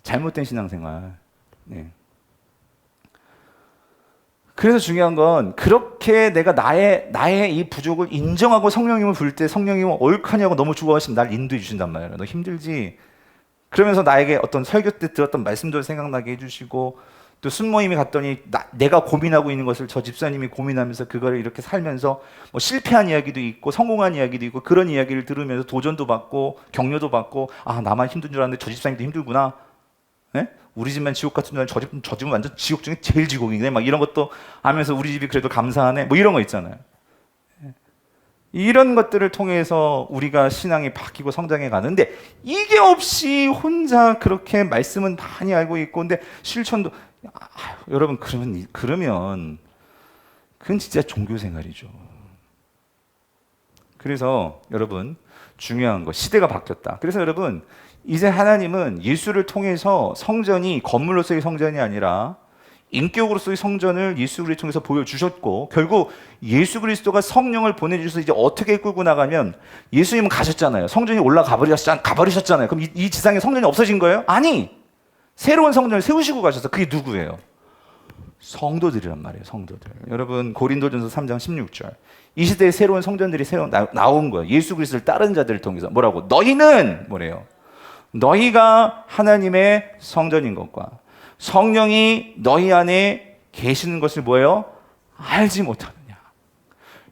잘못된 신앙생활. 네. 그래서 중요한 건 그렇게 내가 나의 이 부족을 인정하고 성령님을 부를 때 성령님은 옳거냐고 너무 좋아하시면 날 인도해 주신단 말이에요. 너 힘들지? 그러면서 나에게 어떤 설교 때 들었던 말씀들 생각나게 해주시고 또 순모임에 갔더니 내가 고민하고 있는 것을 저 집사님이 고민하면서 그거를 이렇게 살면서 뭐 실패한 이야기도 있고 성공한 이야기도 있고 그런 이야기를 들으면서 도전도 받고 격려도 받고 나만 힘든 줄 알았는데 저 집사님도 힘들구나. 네? 우리 집만 지옥 같은 줄 알았는데 저 집은 완전 지옥 중에 제일 지옥이네. 막 이런 것도 하면서 우리 집이 그래도 감사하네. 뭐 이런 거 있잖아요. 이런 것들을 통해서 우리가 신앙이 바뀌고 성장해 가는데 이게 없이 혼자 그렇게 말씀은 많이 알고 있고 근데 실천도 여러분 그러면 그건 진짜 종교 생활이죠. 그래서 여러분 중요한 거 시대가 바뀌었다. 그래서 여러분 이제 하나님은 예수를 통해서 성전이 건물로서의 성전이 아니라 인격으로서의 성전을 예수 그리스도를 통해서 보여주셨고 결국 예수 그리스도가 성령을 보내주셔서 이제 어떻게 끌고 나가면 예수님은 가셨잖아요. 성전이 가버리셨잖아요. 그럼 이 지상에 성전이 없어진 거예요? 아니! 새로운 성전을 세우시고 가셔서 그게 누구예요? 성도들이란 말이에요. 성도들. 여러분 고린도전서 3장 16절 이 시대에 새로운 성전들이 나온 거예요. 예수 그리스도를 따른 자들을 통해서 뭐라고? 너희는 뭐래요? 너희가 하나님의 성전인 것과 성령이 너희 안에 계시는 것을 뭐예요? 알지 못하느냐.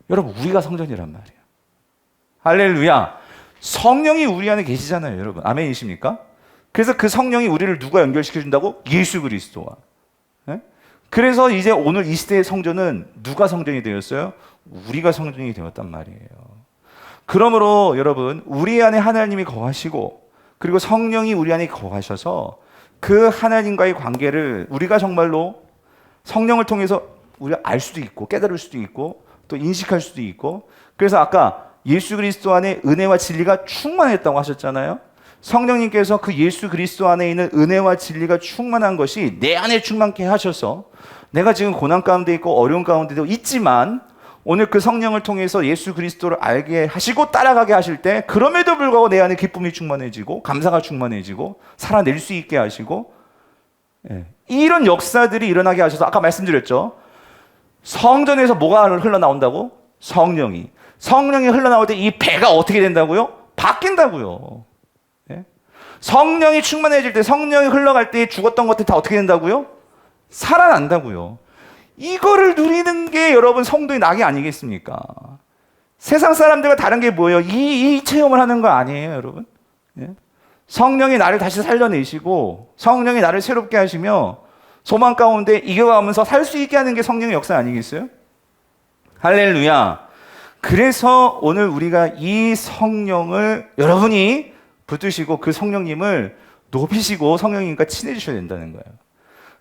여러분 우리가 성전이란 말이에요. 할렐루야. 성령이 우리 안에 계시잖아요. 여러분 아멘이십니까? 그래서 그 성령이 우리를 누가 연결시켜준다고? 예수 그리스도와. 네? 그래서 이제 오늘 이 시대의 성전은 누가 성전이 되었어요? 우리가 성전이 되었단 말이에요. 그러므로 여러분 우리 안에 하나님이 거하시고 그리고 성령이 우리 안에 거하셔서 그 하나님과의 관계를 우리가 정말로 성령을 통해서 우리가 알 수도 있고 깨달을 수도 있고 또 인식할 수도 있고, 그래서 아까 예수 그리스도 안에 은혜와 진리가 충만했다고 하셨잖아요. 성령님께서 그 예수 그리스도 안에 있는 은혜와 진리가 충만한 것이 내 안에 충만케 하셔서 내가 지금 고난 가운데 있고 어려운 가운데도 있지만 오늘 그 성령을 통해서 예수 그리스도를 알게 하시고 따라가게 하실 때 그럼에도 불구하고 내 안에 기쁨이 충만해지고 감사가 충만해지고 살아낼 수 있게 하시고, 이런 역사들이 일어나게 하셔서 아까 말씀드렸죠. 성전에서 뭐가 흘러나온다고? 성령이 흘러나올 때 이 배가 어떻게 된다고요? 바뀐다고요. 성령이 충만해질 때, 성령이 흘러갈 때 죽었던 것들이 다 어떻게 된다고요? 살아난다고요. 이거를 누리는 게 여러분 성도의 낙이 아니겠습니까? 세상 사람들과 다른 게 뭐예요? 이 체험을 하는 거 아니에요, 여러분? 성령이 나를 다시 살려내시고 성령이 나를 새롭게 하시며 소망 가운데 이겨가면서 살 수 있게 하는 게 성령의 역사 아니겠어요? 할렐루야. 그래서 오늘 우리가 이 성령을 여러분이 붙드시고 그 성령님을 높이시고 성령님과 친해지셔야 된다는 거예요.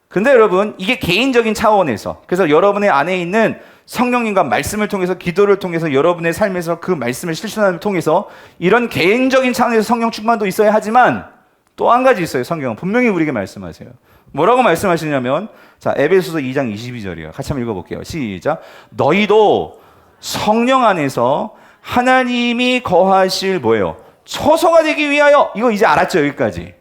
근데 여러분 이게 개인적인 차원에서, 그래서 여러분의 안에 있는 성령님과 말씀을 통해서 기도를 통해서 여러분의 삶에서 그 말씀을 실천함을 통해서 이런 개인적인 차원에서 성령 충만도 있어야 하지만 또 한 가지 있어요. 성경은 분명히 우리에게 말씀하세요. 뭐라고 말씀하시냐면, 자, 에베소서 2장 22절이에요. 같이 한번 읽어볼게요. 시작. 너희도 성령 안에서 하나님이 거하실 뭐예요? 처소가 되기 위하여. 이거 이제 알았죠? 여기까지.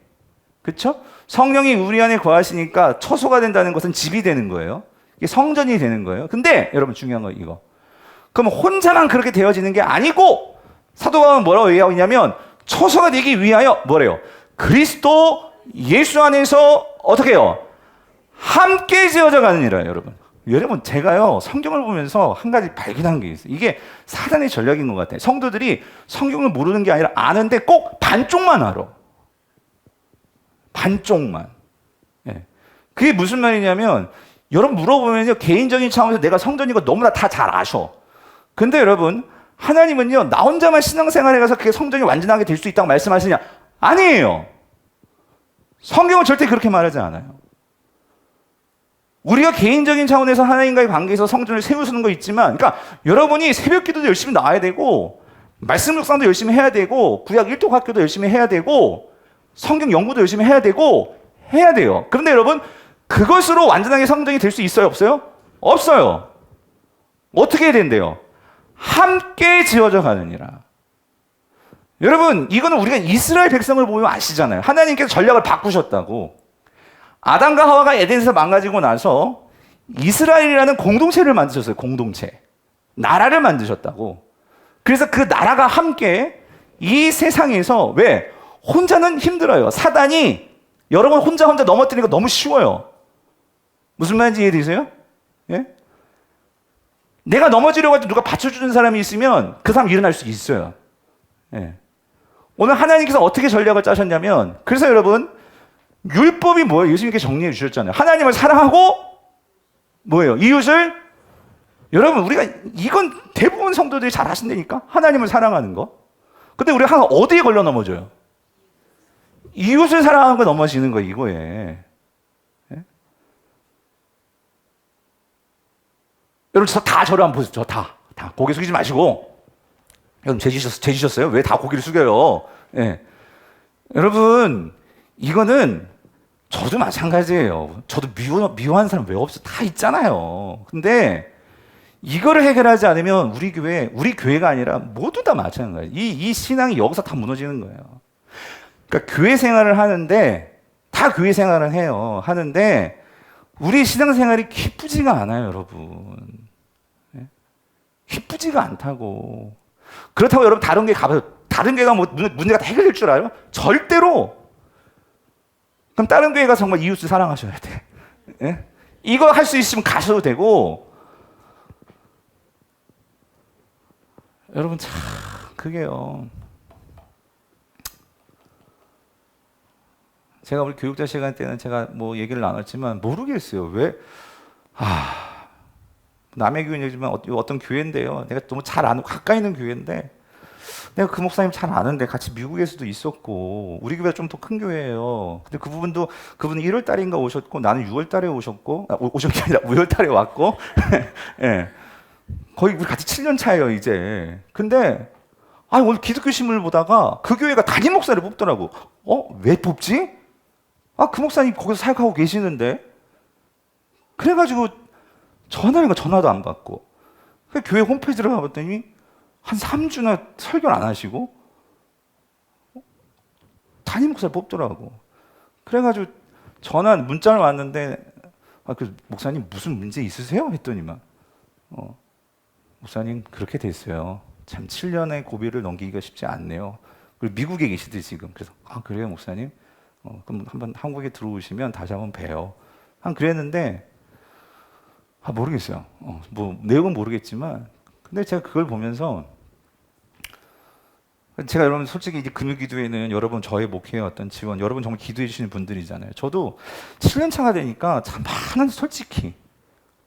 그쵸? 성령이 우리 안에 거하시니까 처소가 된다는 것은 집이 되는 거예요. 이게 성전이 되는 거예요. 근데 여러분 중요한 거 이거. 그럼 혼자만 그렇게 되어지는 게 아니고 사도 바울은 뭐라고 얘기하고 있냐면 처소가 되기 위하여 뭐래요? 그리스도 예수 안에서 어떻게 해요? 함께 지어져 가느니라. 여러분 제가요 성경을 보면서 한 가지 발견한 게 있어요. 이게 사단의 전략인 것 같아요. 성도들이 성경을 모르는 게 아니라 아는데 꼭 반쪽만 알아. 반쪽만. 그게 무슨 말이냐면 여러분 물어보면요 개인적인 차원에서 내가 성전이고 너무나 다 잘 아셔. 근데 여러분 하나님은요 나 혼자만 신앙생활에 가서 그게 성전이 완전하게 될 수 있다고 말씀하시냐? 아니에요. 성경은 절대 그렇게 말하지 않아요. 우리가 개인적인 차원에서 하나님과의 관계에서 성전을 세우는 거 있지만, 그러니까 여러분이 새벽 기도도 열심히 나와야 되고 말씀 묵상도 열심히 해야 되고 구약 1도 학교도 열심히 해야 되고 성경 연구도 열심히 해야 되고 해야 돼요. 그런데 여러분 그것으로 완전하게 성전이 될 수 있어요? 없어요? 없어요. 어떻게 해야 된대요? 함께 지어져 가느니라. 여러분 이거는 우리가 이스라엘 백성을 보면 아시잖아요. 하나님께서 전략을 바꾸셨다고. 아담과 하와가 에덴에서 망가지고 나서 이스라엘이라는 공동체를 만드셨어요. 공동체. 나라를 만드셨다고. 그래서 그 나라가 함께 이 세상에서 왜? 혼자는 힘들어요. 사단이 여러분 혼자 넘어뜨리는 거 너무 쉬워요. 무슨 말인지 이해되세요? 예? 내가 넘어지려고 할 때 누가 받쳐주는 사람이 있으면 그 사람 일어날 수 있어요. 예. 오늘 하나님께서 어떻게 전략을 짜셨냐면, 그래서 여러분 율법이 뭐예요? 예수님께 정리해 주셨잖아요. 하나님을 사랑하고 뭐예요? 이웃을. 여러분 우리가 이건 대부분 성도들이 잘 하신다니까. 하나님을 사랑하는 거. 근데 우리가 항상 어디에 걸려 넘어져요? 이웃을 사랑하는 거 넘어지는 거 이거에. 예? 여러분 다 저를 한번 보세요. 다 고개 숙이지 마시고. 여러분 죄지셨어요? 왜 다 고개를 숙여요? 예. 여러분 이거는 저도 마찬가지예요. 저도 미워하는 사람 왜 없어? 다 있잖아요. 근데 이거를 해결하지 않으면 우리 교회가 아니라 모두 다 마찬가지예요. 이 신앙이 여기서 다 무너지는 거예요. 그러니까 교회 생활을 하는데 다 교회 생활을 해요. 하는데 우리 신앙생활이 기쁘지가 않아요, 여러분. 기쁘지가 않다고. 그렇다고 여러분 다른 게 가봐서 다른 교회가 뭐 문제가 다 해결될 줄 알아요? 절대로. 그럼 다른 교회 가서 정말 이웃을 사랑하셔야 돼. 예? 이거 할 수 있으면 가셔도 되고. 여러분 참 그게요. 제가 우리 교육자 시간 때는 제가 뭐 얘기를 나눴지만 모르겠어요. 왜? 남의 교회는 얘기지만 어떤 교회인데요. 내가 너무 잘 아는 가까이 있는 교회인데 내가 그 목사님 잘 아는데 같이 미국에서도 있었고 우리 교회가 좀 더 큰 교회예요. 근데 그분은 1월 달인가 오셨고 나는 6월 달에 오신 게 아니라 5월 달에 왔고 예. 거의 우리 같이 7년 차예요, 이제. 근데 오늘 기독교 신문을 보다가 그 교회가 담임 목사를 뽑더라고. 왜 뽑지? 그 목사님 거기서 사역하고 계시는데. 그래가지고 전화도 안 받고. 교회 홈페이지를 가봤더니 한 3주나 설교를 안 하시고 담임 목사를 뽑더라고. 그래가지고 문자를 왔는데 그 목사님 무슨 문제 있으세요? 했더니만 목사님 그렇게 됐어요. 참 7년의 고비를 넘기기가 쉽지 않네요. 그리고 미국에 계시대 지금. 그래서 그래요 목사님? 그럼 한번 한국에 들어오시면 다시 한번 봬요. 그랬는데 모르겠어요. 뭐 내용은 모르겠지만 근데 제가 그걸 보면서 제가 여러분 솔직히 이제 금요기도회는 여러분 저의 목회에 어떤 지원 여러분 정말 기도해 주시는 분들이잖아요. 저도 7년 차가 되니까 참 많은 솔직히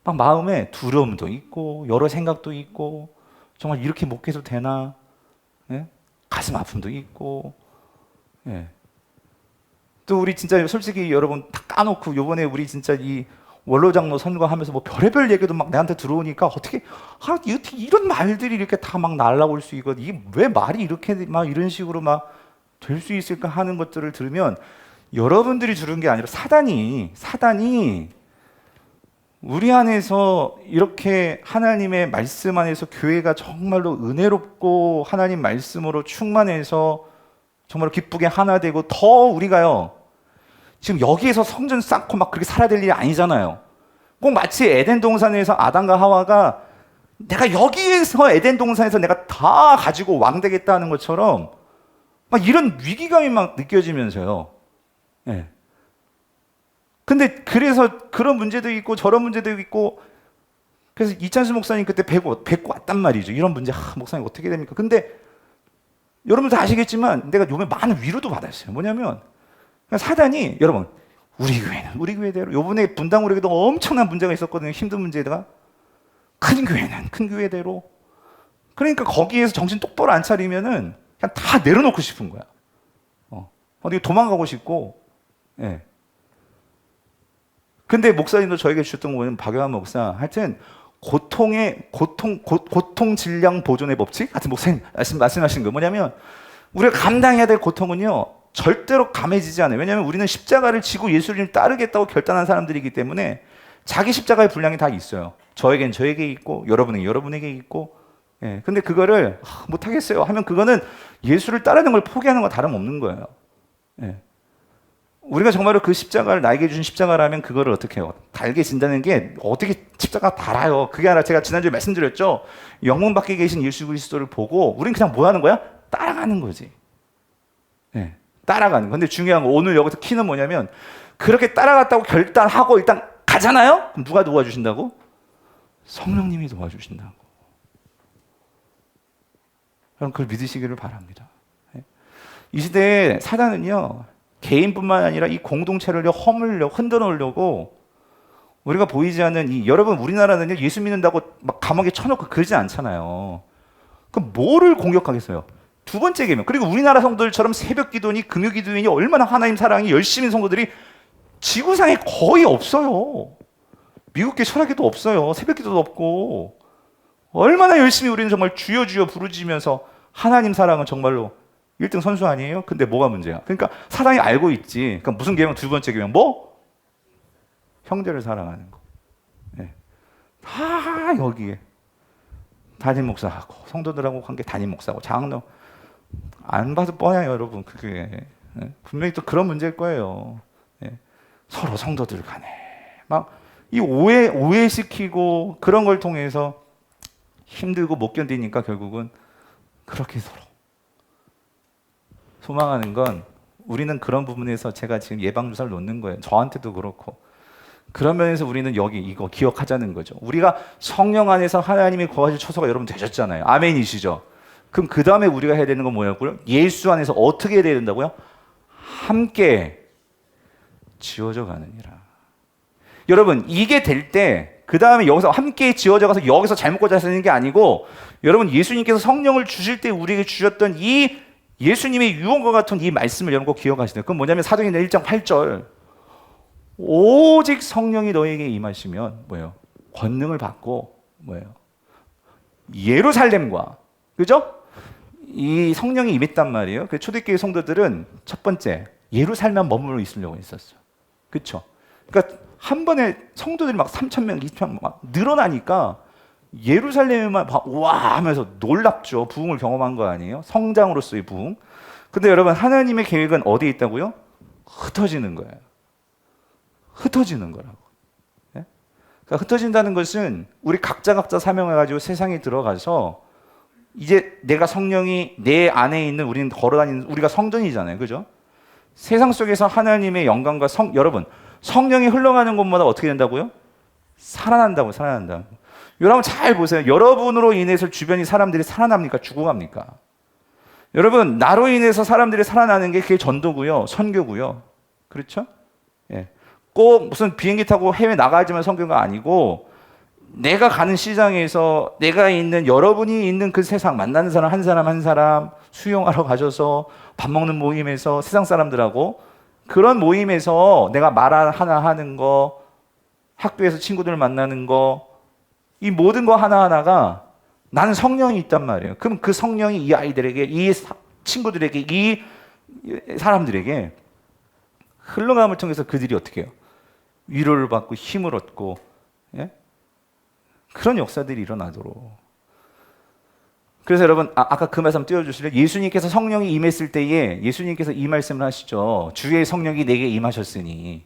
막 마음에 두려움도 있고 여러 생각도 있고 정말 이렇게 목회도 되나? 예? 가슴 아픔도 있고 예. 또 우리 진짜 솔직히 여러분 다 까놓고 요번에 우리 진짜 이 원로장로 선거하면서 뭐 별의별 얘기도 막 내한테 들어오니까 어떻게 이런 말들이 이렇게 다 막 날라올 수 있거든. 이게 왜 말이 이렇게 막 이런 식으로 막 될 수 있을까 하는 것들을 들으면 여러분들이 주는 게 아니라 사단이 우리 안에서 이렇게 하나님의 말씀 안에서 교회가 정말로 은혜롭고 하나님 말씀으로 충만해서 정말 기쁘게 하나 되고 더 우리가요 지금 여기에서 성전 쌓고 막 그렇게 살아야 될 일이 아니잖아요. 꼭 마치 에덴 동산에서 아담과 하와가 내가 여기에서 에덴 동산에서 내가 다 가지고 왕 되겠다는 것처럼 막 이런 위기감이 막 느껴지면서요. 예. 근데 그래서 그런 문제도 있고 저런 문제도 있고 그래서 이찬수 목사님 그때 뵙고 왔단 말이죠. 이런 문제 목사님 어떻게 됩니까? 근데 여러분도 아시겠지만 내가 요번에 많은 위로도 받았어요. 뭐냐면 사단이 여러분 우리 교회는 우리 교회대로 요번에 분당 우리에도 엄청난 문제가 있었거든요. 힘든 문제가 큰 교회는 큰 교회대로 그러니까 거기에서 정신 똑바로 안 차리면은 그냥 다 내려놓고 싶은 거야. 어디 도망가고 싶고 예. 근데 목사님도 저에게 주셨던 거는 박영환 목사 하여튼 고통 질량 보존의 법칙 같은 목사님 말씀하신 거 뭐냐면 우리가 감당해야 될 고통은요 절대로 감해지지 않아요. 왜냐하면 우리는 십자가를 지고 예수를 따르겠다고 결단한 사람들이기 때문에 자기 십자가의 분량이 다 있어요. 저에겐 저에게 있고 여러분에게 여러분에게 있고 예. 근데 그거를 못하겠어요 하면 그거는 예수를 따르는 걸 포기하는 거 다름없는 거예요. 예. 우리가 정말로 그 십자가를 나에게 주신 십자가라면 그거를 어떻게 해요? 달게 진다는 게 어떻게 십자가 달아요? 그게 아니라 제가 지난주에 말씀드렸죠. 영문 밖에 계신 예수 그리스도를 보고 우리는 그냥 뭐 하는 거야? 따라가는 거지. 네, 따라가는 거. 근데 중요한 거 오늘 여기서 키는 뭐냐면 그렇게 따라갔다고 결단하고 일단 가잖아요? 그럼 누가 도와주신다고? 성령님이 도와주신다고. 여러분 그걸 믿으시기를 바랍니다. 네. 이 시대에 사단은요. 개인뿐만 아니라 이 공동체를 흔들어 놓으려고 우리가 보이지 않는 여러분 우리나라는요 예수 믿는다고 막 감옥에 쳐놓고 그러지 않잖아요. 그럼 뭐를 공격하겠어요? 두 번째 계명. 그리고 우리나라 성도들처럼 새벽 기도니 금요 기도니 얼마나 하나님 사랑이 열심인 성도들이 지구상에 거의 없어요. 미국계 철학에도 없어요. 새벽 기도도 없고 얼마나 열심히 우리는 정말 주여 주여 부르짖으면서 하나님 사랑은 정말로 1등 선수 아니에요? 근데 뭐가 문제야? 그러니까 사랑이 알고 있지. 그러니까 무슨 계명? 두 번째 계명 뭐? 형제를 사랑하는 거. 네. 다 여기에 담임 목사하고 성도들하고 관계 담임 목사하고 장로 안 봐도 뻔해요, 여러분. 그게 네. 분명히 또 그런 문제일 거예요. 네. 서로 성도들 간에 막 이 오해시키고 그런 걸 통해서 힘들고 못 견디니까 결국은 그렇게 서로 소망하는 건 우리는 그런 부분에서 제가 지금 예방주사를 놓는 거예요. 저한테도 그렇고. 그런 면에서 우리는 여기 이거 기억하자는 거죠. 우리가 성령 안에서 하나님이 거하실 처소가 여러분 되셨잖아요. 아멘이시죠? 그럼 그 다음에 우리가 해야 되는 건 뭐냐고요? 예수 안에서 어떻게 해야 된다고요? 함께 지어져 가느니라. 여러분 이게 될 때 그 다음에 여기서 함께 지어져 가서 여기서 잘 먹고 잘 사는 게 아니고, 여러분 예수님께서 성령을 주실 때 우리에게 주셨던 이 예수님의 유언과 같은 이 말씀을 여러분 꼭 기억하시네요. 그건 뭐냐면 사도행전 1장 8절. 오직 성령이 너에게 임하시면 뭐예요? 권능을 받고 뭐예요? 예루살렘과, 그죠? 이 성령이 임했단 말이에요. 그 초대교회 성도들은 첫 번째 예루살렘만 머물러 있으려고 했었어요. 그렇죠? 그러니까 한 번에 성도들이 막 3,000명, 2,000명 막 늘어나니까 예루살렘에만 와 하면서 놀랍죠. 부흥을 경험한 거 아니에요? 성장으로서의 부흥. 근데 여러분 하나님의 계획은 어디에 있다고요? 흩어지는 거예요. 흩어지는 거라고. 네? 그러니까 흩어진다는 것은 우리 각자 사명을 가지고 세상에 들어가서 이제 내가 성령이 내 안에 있는, 우리는 걸어다니는, 우리가 성전이잖아요. 그죠? 세상 속에서 하나님의 영광과 여러분 성령이 흘러가는 곳마다 어떻게 된다고요? 살아난다고. 여러분 잘 보세요. 여러분으로 인해서 주변이 사람들이 살아납니까? 죽어갑니까? 여러분 나로 인해서 사람들이 살아나는 게 그게 전도고요, 선교고요. 그렇죠? 예. 꼭 무슨 비행기 타고 해외 나가야지만 선교가 아니고, 내가 가는 시장에서 내가 있는, 여러분이 있는 그 세상, 만나는 사람 한 사람 수용하러 가셔서 밥 먹는 모임에서 세상 사람들하고, 그런 모임에서 내가 말 하나 하는 거, 학교에서 친구들 만나는 거, 이 모든 거 하나하나가 나는 성령이 있단 말이에요. 그럼 그 성령이 이 아이들에게, 이 친구들에게, 이 사람들에게 흘러감을 통해서 그들이 어떻게 해요? 위로를 받고 힘을 얻고, 예? 그런 역사들이 일어나도록. 그래서 여러분 아까 그 말씀 띄워주실래요? 예수님께서 성령이 임했을 때에 예수님께서 이 말씀을 하시죠. 주의 성령이 내게 임하셨으니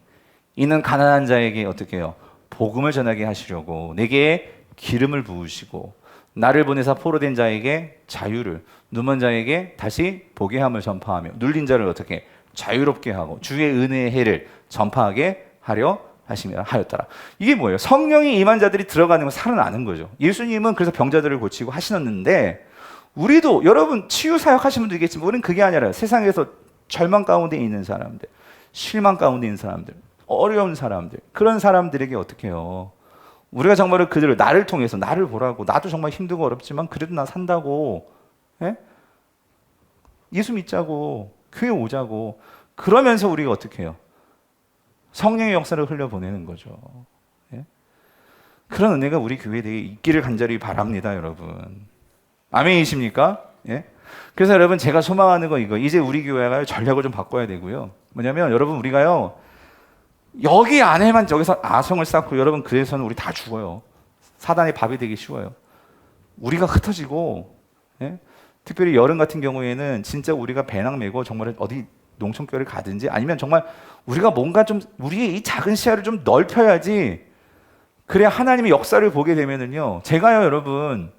이는 가난한 자에게 어떻게 해요? 복음을 전하게 하시려고 내게 기름을 부으시고 나를 보내사 포로된 자에게 자유를, 누먼 자에게 다시 보게 함을 전파하며 눌린 자를 어떻게 자유롭게 하고 주의 은혜의 해를 전파하게 하려 하였더라. 이게 뭐예요? 성령이 임한 자들이 들어가는 건 살아나는 거죠. 예수님은 그래서 병자들을 고치고 하시는데, 우리도 여러분 치유 사역 하시는 분도 있겠지만 우리는 그게 아니라 세상에서 절망 가운데 있는 사람들, 실망 가운데 있는 사람들, 어려운 사람들, 그런 사람들에게 어떻게 해요? 우리가 정말 그들을, 나를 통해서 나를 보라고, 나도 정말 힘들고 어렵지만 그래도 나 산다고, 예? 예수 믿자고, 교회 오자고, 그러면서 우리가 어떻게 해요? 성령의 역사를 흘려보내는 거죠. 예? 그런 은혜가 우리 교회에 있기를 간절히 바랍니다, 여러분. 아멘이십니까? 예? 그래서 여러분 제가 소망하는 거 이거, 이제 우리 교회가 전략을 좀 바꿔야 되고요. 뭐냐면 여러분 우리가요, 여기 안에만 저기서 아성을 쌓고 여러분 그래서는 우리 다 죽어요. 사단의 밥이 되기 쉬워요. 우리가 흩어지고, 예? 특별히 여름 같은 경우에는 진짜 우리가 배낭 메고 정말 어디 농촌교회를 가든지, 아니면 정말 우리가 뭔가 좀 우리의 이 작은 시야를 좀 넓혀야지, 그래야 하나님의 역사를 보게 되면은요, 제가요 여러분,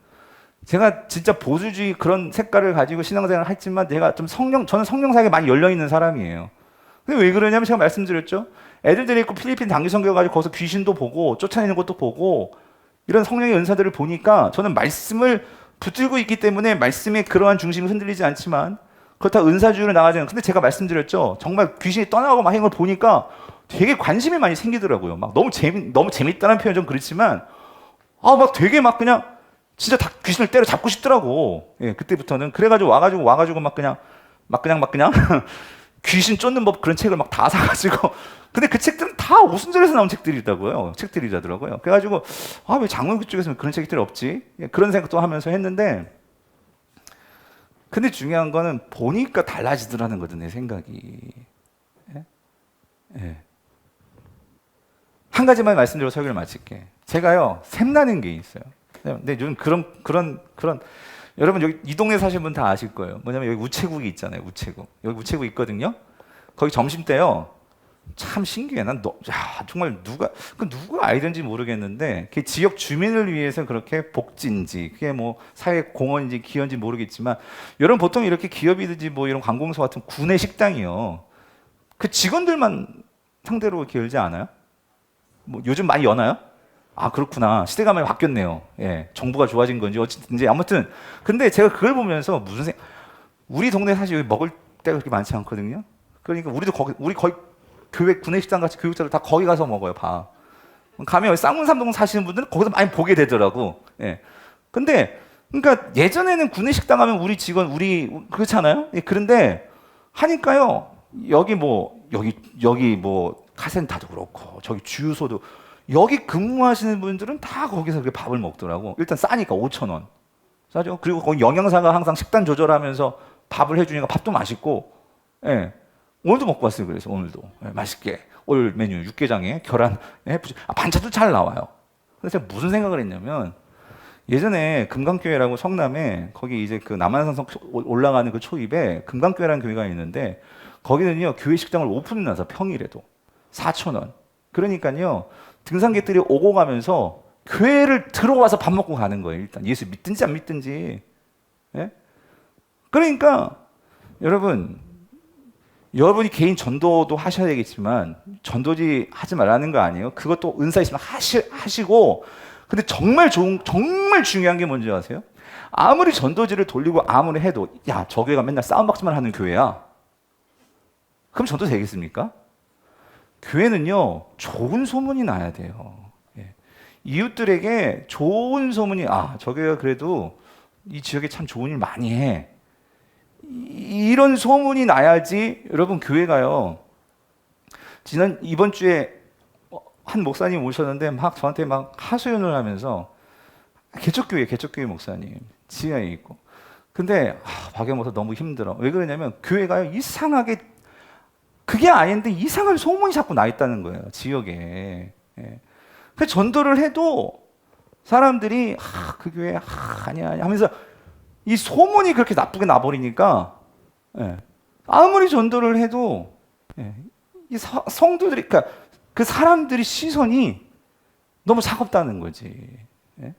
제가 진짜 보수주의 그런 색깔을 가지고 신앙생활을 했지만 저는 성령사역에 많이 열려있는 사람이에요. 근데 왜 그러냐면 제가 말씀드렸죠. 애들이 있고 필리핀 단기 선교 가지고 거기서 귀신도 보고 쫓아내는 것도 보고 이런 성령의 은사들을 보니까 저는 말씀을 붙들고 있기 때문에 말씀의 그러한 중심이 흔들리지 않지만, 그렇다고 은사주의로 나가지 않아요. 근데 제가 말씀드렸죠. 정말 귀신이 떠나가고 막 하는 걸 보니까 되게 관심이 많이 생기더라고요. 막 너무 재밌다는 표현 좀 그렇지만, 막 되게 막 그냥 진짜 다 귀신을 때려잡고 싶더라고. 예, 그때부터는. 그래가지고 와가지고 막 그냥 귀신 쫓는 법 그런 책을 막 다 사가지고. 근데 그 책들은 다 오순절에서 나온 책들이더라고요. 그래가지고, 왜 장로교 쪽에서는 그런 책들이 없지? 예, 그런 생각도 하면서 했는데, 근데 중요한 거는 보니까 달라지더라는 거죠, 내 생각이. 예? 예. 한 가지만 말씀드리고 설교를 마칠게. 제가요, 샘나는 게 있어요. 근데 요즘 그런 여러분 여기 이 동네 사시는 분 다 아실 거예요. 뭐냐면 여기 우체국이 있잖아요. 여기 우체국 있거든요. 거기 점심 때요. 참 신기해. 정말 누가 아이든지 모르겠는데, 그 지역 주민을 위해서 그렇게 복지인지, 그게 뭐 사회 공헌인지 기여인지 모르겠지만, 여러분 보통 이렇게 기업이든지 뭐 이런 관공서 같은 구내 식당이요, 그 직원들만 상대로 이렇게 열지 않아요? 뭐 요즘 많이 여나요? 그렇구나. 시대가 많이 바뀌었네요. 예, 정부가 좋아진 건지 어쨌든지 아무튼. 근데 제가 그걸 보면서 우리 동네 사실 여기 먹을 데가 그렇게 많지 않거든요. 그러니까 우리 거의 교회 구내식당 같이 교육자들 다 거기 가서 먹어요, 밥. 가면 쌍문삼동 사시는 분들은 거기서 많이 보게 되더라고. 예. 근데 그러니까 예전에는 구내식당 하면 우리 직원 우리 그렇잖아요. 예, 그런데 하니까요. 여기 뭐 카센터도 그렇고 저기 주유소도 여기 근무하시는 분들은 다 거기서 그렇게 밥을 먹더라고. 일단 싸니까 5,000원. 싸죠. 그리고 거기 영양사가 항상 식단 조절하면서 밥을 해주니까 밥도 맛있고. 예. 오늘도 먹고 왔어요. 그래서 오늘도 예, 맛있게 올 메뉴 육개장에 계란, 반찬도 잘 나와요. 그래서 제가 무슨 생각을 했냐면 예전에 금강교회라고 성남에 거기 이제 그 남한산성 올라가는 그 초입에 금강교회라는 교회가 있는데 거기는요 교회 식당을 오픈해놔서 평일에도 4,000원. 그러니까요 등산객들이 오고 가면서 교회를 들어와서 밥 먹고 가는 거예요. 일단 예수 믿든지 안 믿든지. 예? 그러니까 여러분이 개인 전도도 하셔야 되겠지만 전도지 하지 말라는 거 아니에요. 그것도 은사 있으면 하시고. 근데 정말 중요한 게 뭔지 아세요? 아무리 전도지를 돌리고 아무리 해도 야, 저 교회가 맨날 싸움박수만 하는 교회야. 그럼 전도 되겠습니까? 교회는요 좋은 소문이 나야 돼요. 예. 이웃들에게 좋은 소문이 저 교회가 그래도 이 지역에 참 좋은 일 많이 해. 이런 소문이 나야지. 여러분 교회가요. 이번 주에 한 목사님 오셨는데 막 저한테 막 하소연을 하면서 개척교회 목사님 지하에 있고. 근데 박영 목사 너무 힘들어. 왜 그러냐면 교회가요 이상하게 그게 아닌데 이상한 소문이 자꾸 나 있다는 거예요 지역에. 예. 그 전도를 해도 사람들이 그 교회 아니야 하면서 이 소문이 그렇게 나쁘게 나버리니까 예. 아무리 전도를 해도 이 성도들이 그러니까 그 사람들이 시선이 너무 차갑다는 거지. 예?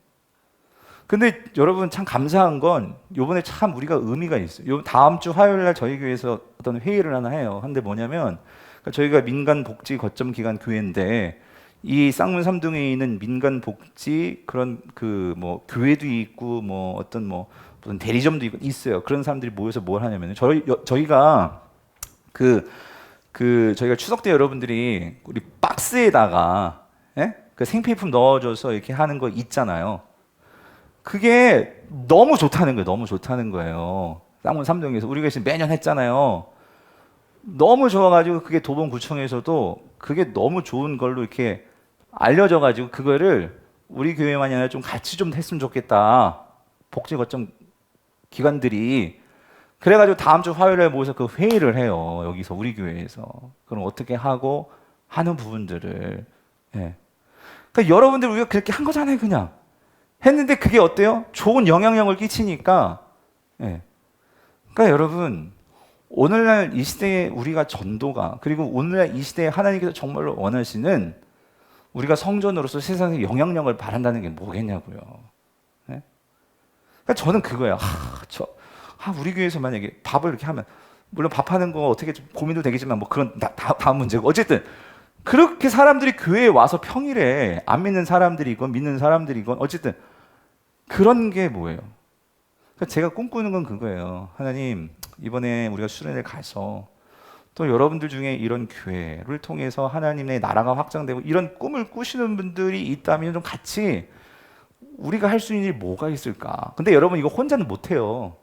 근데 여러분 참 감사한 건 요번에 참 우리가 의미가 있어요. 요 다음 주 화요일 날 저희 교회에서 어떤 회의를 하나 해요. 근데 뭐냐면 그러니까 저희가 민간 복지 거점 기관 교회인데 이 쌍문 삼동에 있는 민간 복지 그런 그 뭐 교회도 있고 뭐 어떤 뭐 무슨 대리점도 있어요. 그런 사람들이 모여서 뭘 하냐면 저희가 저희가 추석 때 여러분들이 우리 박스에다가 그 생필품 넣어줘서 이렇게 하는 거 있잖아요. 그게 너무 좋다는 거예요. 너무 좋다는 거예요. 쌍문 삼동에서 우리가 지금 매년 했잖아요. 너무 좋아가지고 그게 도봉구청에서도 그게 너무 좋은 걸로 이렇게 알려져가지고 그거를 우리 교회만이 아니라 좀 같이 좀 했으면 좋겠다. 복지 거점 기관들이. 그래가지고 다음 주 화요일에 모여서 그 회의를 해요. 여기서 우리 교회에서. 그럼 어떻게 하고 하는 부분들을. 예. 그러니까 여러분들 우리가 그렇게 한 거잖아요. 그냥 했는데 그게 어때요? 좋은 영향력을 끼치니까. 예. 그러니까 여러분 오늘날 이 시대에 우리가 전도가 그리고 오늘날 이 시대에 하나님께서 정말로 원하시는 우리가 성전으로서 세상에 영향력을 바란다는 게 뭐겠냐고요. 예? 그러니까 저는 그거예요. 우리 교회에서 만약에 밥을 이렇게 하면 물론 밥하는 거 어떻게 좀 고민도 되겠지만 뭐 그건 다음 문제고 어쨌든 그렇게 사람들이 교회에 와서 평일에 안 믿는 사람들이건 믿는 사람들이건 어쨌든 그런 게 뭐예요? 그러니까 제가 꿈꾸는 건 그거예요. 하나님 이번에 우리가 수련회 가서 또 여러분들 중에 이런 교회를 통해서 하나님의 나라가 확장되고 이런 꿈을 꾸시는 분들이 있다면 좀 같이 우리가 할 수 있는 일이 뭐가 있을까? 근데 여러분 이거 혼자는 못해요.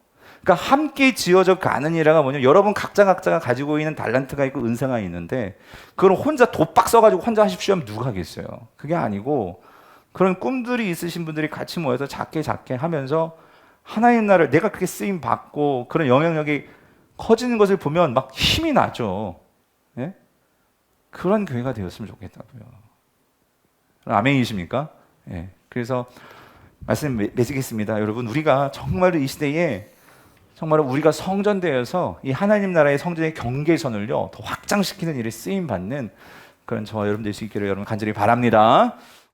그러니까 함께 지어져 가는 일화가 뭐냐면 여러분 각자가 가지고 있는 달란트가 있고 은사가 있는데 그걸 혼자 독박 써가지고 혼자 하십시오 하면 누가 하겠어요? 그게 아니고 그런 꿈들이 있으신 분들이 같이 모여서 작게 하면서 하나님 나라를 내가 그렇게 쓰임 받고 그런 영향력이 커지는 것을 보면 막 힘이 나죠. 예? 그런 교회가 되었으면 좋겠다고요. 아멘이십니까? 예. 그래서 말씀 맺겠습니다. 여러분 우리가 정말로 이 시대에 정말 우리가 성전되어서 이 하나님 나라의 성전의 경계선을요 더 확장시키는 일에 쓰임 받는 그런 저와 여러분 될 수 있기를 여러분 간절히 바랍니다.